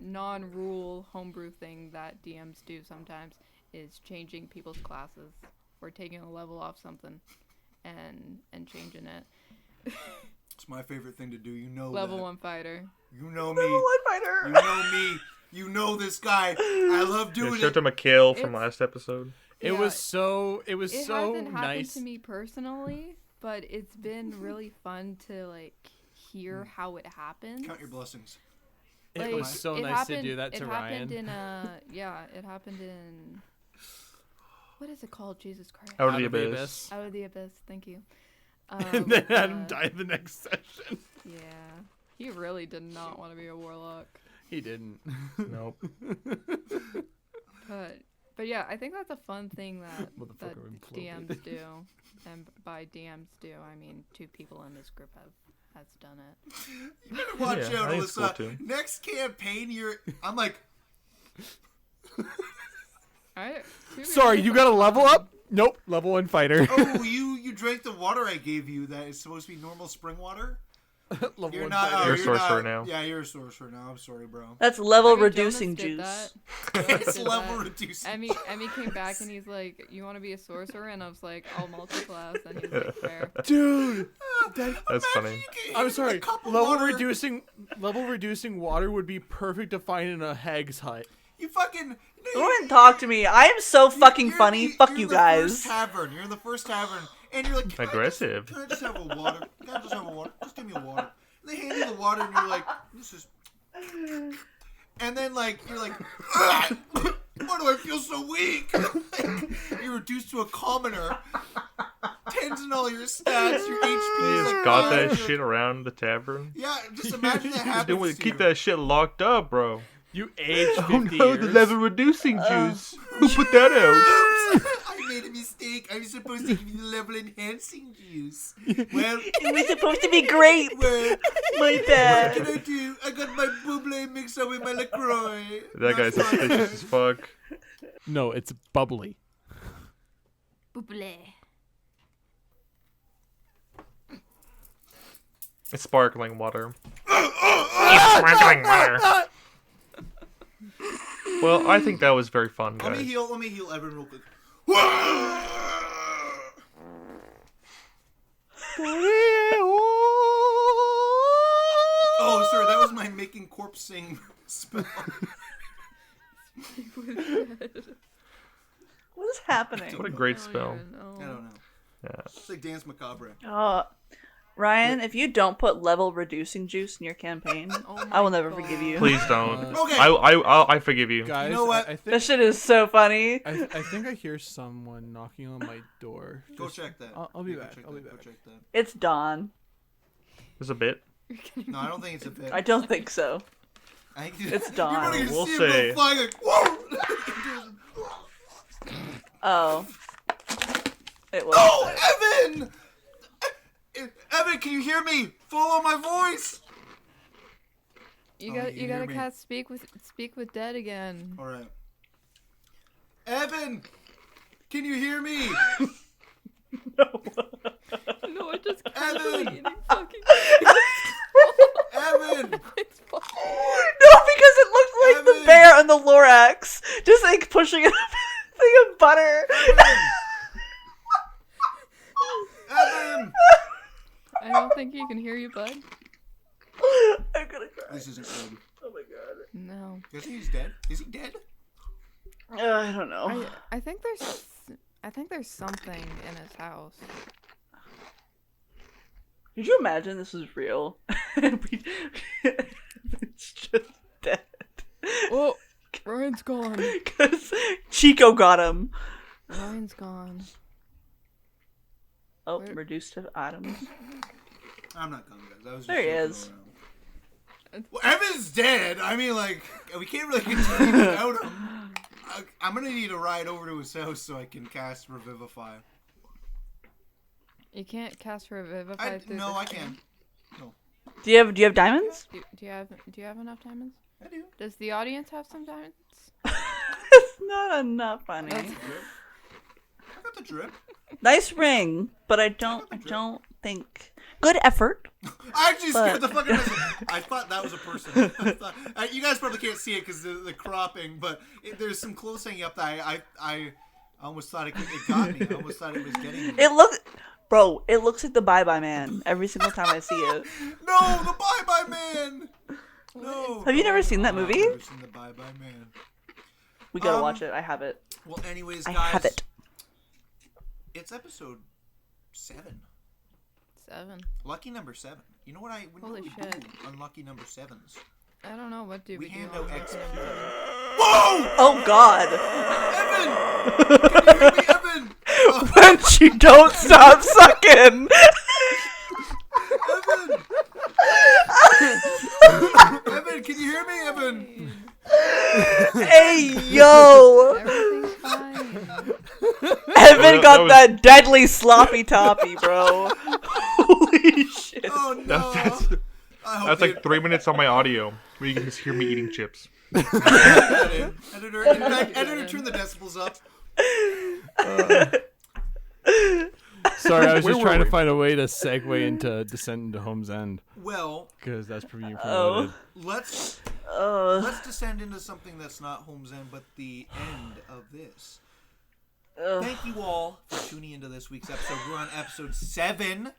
non-rule homebrew thing that DMs do sometimes is changing people's classes or taking a level off something and changing it. It's my favorite thing to do. You know Level that. 1 fighter. You know Level me. 1 fighter. You know me. You know this guy. I love Yeah, doing shout it. to Mikhail from It's- last episode. It Yeah, was so It hasn't happened nice. to me personally, but it's been really fun to like hear how it happens. Count your blessings. It Like, was so it nice to happened- do that to it Ryan. happened in it happened in what is it called? Jesus Christ. Out of the abyss. Out of the Abyss, thank you. And then Adam but- died the next session. Yeah. He really did not want to be a warlock. He didn't. Nope. But But yeah, I think that's a fun thing that Motherfucker imploded. DMs do, and by DMs do, I mean 2 people in this group has done it. You better watch Yeah, out, I think it's cool Alyssa. too. Next campaign, I'm like, Sorry, you got to level up? Nope, level 1 fighter. oh, you drank the water I gave you that is supposed to be normal spring water? Level You're 1 not. fighter. You're a you're sorcerer not, now. Yeah, you're a sorcerer now. I'm sorry, bro. That's level I mean, reducing Jonas juice. did that. It's did level that. reducing. Emmy came back and he's like, "You want to be a sorcerer?" And I was like, "I'll multi-class." And he's like, "Fair." Dude, That's funny. I'm sorry. A cup of Level water. reducing water would be perfect to find in a hag's hut. You fucking. Don't even talk to me. I am so fucking funny. Fuck you're you in the guys. First tavern. You're in the first tavern, and you're like Aggressive. Can I just have a water? Can I just have a water? Just give me a water. And they hand you the water, and you're like, this is. And then you're like, why do I feel so weak? You're reduced to a commoner. Tens in all your stats, your HP. You is just like got five. that shit around the tavern. Yeah, just imagine that happens. Doing, to keep you. that shit locked up, bro. You age 50 Oh no, years. the level reducing juice. Who put that out? Oops, I made a mistake. I was supposed to give you the level enhancing juice. Well, It was supposed to be great. well, My what bad. can I do? I got my buble mixed up with my LaCroix. That guy's That's fine. suspicious as fuck. No, it's bubbly. Buble. It's sparkling water. Sparkling water. Well, I think that was very fun, Let guys. me heal Evan real quick. Oh, sorry, that was my making corpse sing spell. What is happening? What a great I don't spell. even know. I don't know. Yeah. It's like Dance Macabre. Ryan, if you don't put level reducing juice in your campaign, Oh I will my never God. forgive you. Please don't. Okay. I forgive you. Guys, You know what? I That think shit is so funny. I think I hear someone knocking on my door. Go Just- check that. I'll be Go back. check I'll be that. Go back. check that. It's Dawn. There's a bit. No, I don't think it's a bit. I don't think so. I think It's Dawn. You're probably gonna We'll see him say. go flying like, whoa! Oh. It was. Oh, Evan! Evan, can you hear me? Follow my voice. You Oh, got you you hear gotta me. cast speak with dead again. All right. Evan, can you hear me? No, it just kept Evan! going and he fucking Evan! it's fine. No, because it looked like the Evan! bear on the Lorax, just like pushing a thing of butter. Evan! I don't think he can hear you, bud. I'm gonna cry. This isn't good. Oh my god. No. You think he's dead? Is he dead? I don't know. I think there's something in his house. Could you imagine this was real? It's just dead. Oh, Ryan's gone. Because Chico got him. Ryan's gone. Oh, Where- reduced to atoms. I'm not coming, guys. I was just There he joking is. around. Well, Evan's dead. I mean, we can't really continue without him. I'm gonna need to ride over to his house so I can cast Revivify. You can't cast Revivify through No, the I thing. can. Do you have diamonds? Do you have enough diamonds? I do. Does the audience have some diamonds? It's not enough, honey. That's- I got the drip. Nice ring, but I don't think. Good effort. I actually scared But- the fucking person. I thought that was a person. You guys probably can't see it because the cropping, but there's some clothes hanging up that I almost thought it got me. I almost thought it was getting me. It looks like the Bye Bye Man every single time I see it. No, the Bye Bye Man. No. Have you never seen that movie? I've never seen the Bye Bye Man. We gotta watch it. I have it. Well, anyways, I guys, have it. it's episode 7. 7. Lucky number 7. You know what Holy we shit. do on lucky number 7s? I don't know what do We we hand do. out on XP. Lucky Number Whoa! Oh God! Evan! Can you hear me, Evan? When you don't stop sucking. Evan! Evan, can you hear me, Evan? Hey yo! 7. Everything's fine. Evan got that deadly sloppy toppy, bro. Holy shit. Oh no. That's like 3 minutes on my audio where you can just hear me eating chips. Editor, turn the decibels up. Sorry, I was just trying to find a way to segue into Descent into Home's End. Well, because that's being promoted. Let's descend into something that's not Home's End, but the end of this. Thank you all for tuning into this week's episode. We're on episode 7.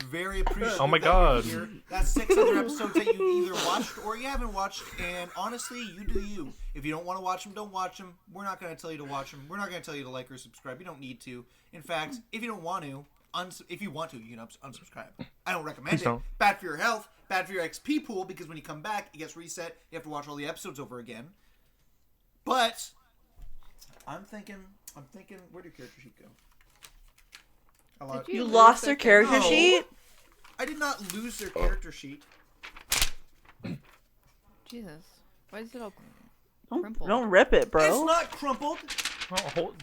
Very appreciative. Oh my god. That's 6 other episodes that you either watched or you haven't watched, and honestly, you do you. If you don't want to watch them, don't watch them. We're not going to tell you to watch them. We're not going to tell you to like or subscribe. You don't need to. In fact, if you don't want to, if you want to, you can unsubscribe. I don't recommend Please it. don't. Bad for your health, bad for your XP pool, because when you come back, it gets reset. You have to watch all the episodes over again. But I'm thinking, where'd your character sheet go? You lost their character sheet? I did not lose their character sheet. Jesus. Why is it all crumpled? Don't rip it, bro. It's not crumpled. Oh,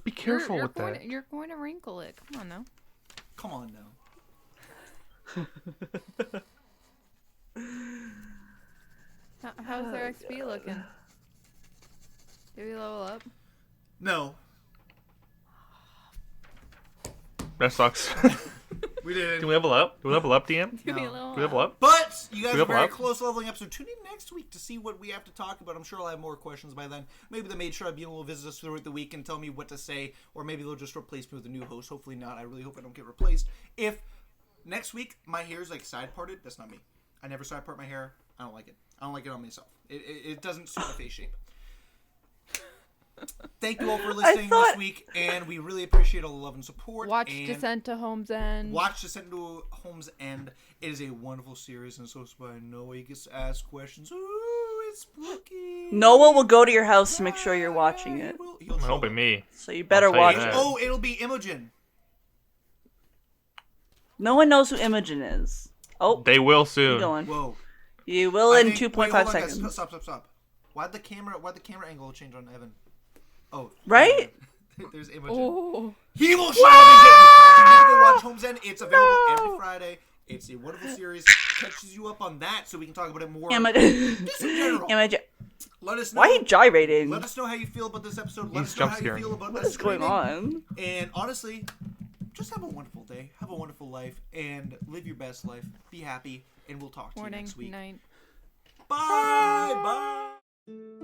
be careful with that. You're going to wrinkle it. Come on now. Come on now. How's their XP looking? Did we level up? No. That sucks. We didn't. Do we level up? Do we level up, DM? Do we No. Do we level up? But you guys are very up? close leveling up, so tune in next week to see what we have to talk about. I'm sure I'll have more questions by then. Maybe the Maid Tribunal will visit us throughout the week and tell me what to say, or maybe they'll just replace me with a new host. Hopefully not. I really hope I don't get replaced. If next week my hair is like side parted, that's not me. I never side part my hair. I don't like it. I don't like it on myself. It doesn't suit my face shape. Thank you all for listening this week, and we really appreciate all the love and support. Watch Descent to Home's End. Watch Descent to Home's End. It is a wonderful series, and so by Noah, he gets to ask questions. Ooh, it's spooky. Noah will go to your house to make sure you're watching it. It'll be me. So you better I'll tell watch you it. that. Oh, it'll be Imogen. No one knows who Imogen is. Oh, They will keep soon. going. Whoa. You will in 2.5 seconds. Guys, stop. Why'd the camera angle change on Evan? Oh. Right? There's Imogen. Oh. He will show up again. You need to go watch Home's End. It's available every Friday. It's a wonderful series. Catches you up on that so we can talk about it more. Just in general. Let us know. Why are you gyrating? Let us know how you feel about this episode. Let He's us know how jump you scaring. feel about What's us going streaming. on? And honestly, just have a wonderful day. Have a wonderful life. And live your best life. Be happy. And we'll talk to you Morning, next week. night. Bye. Bye.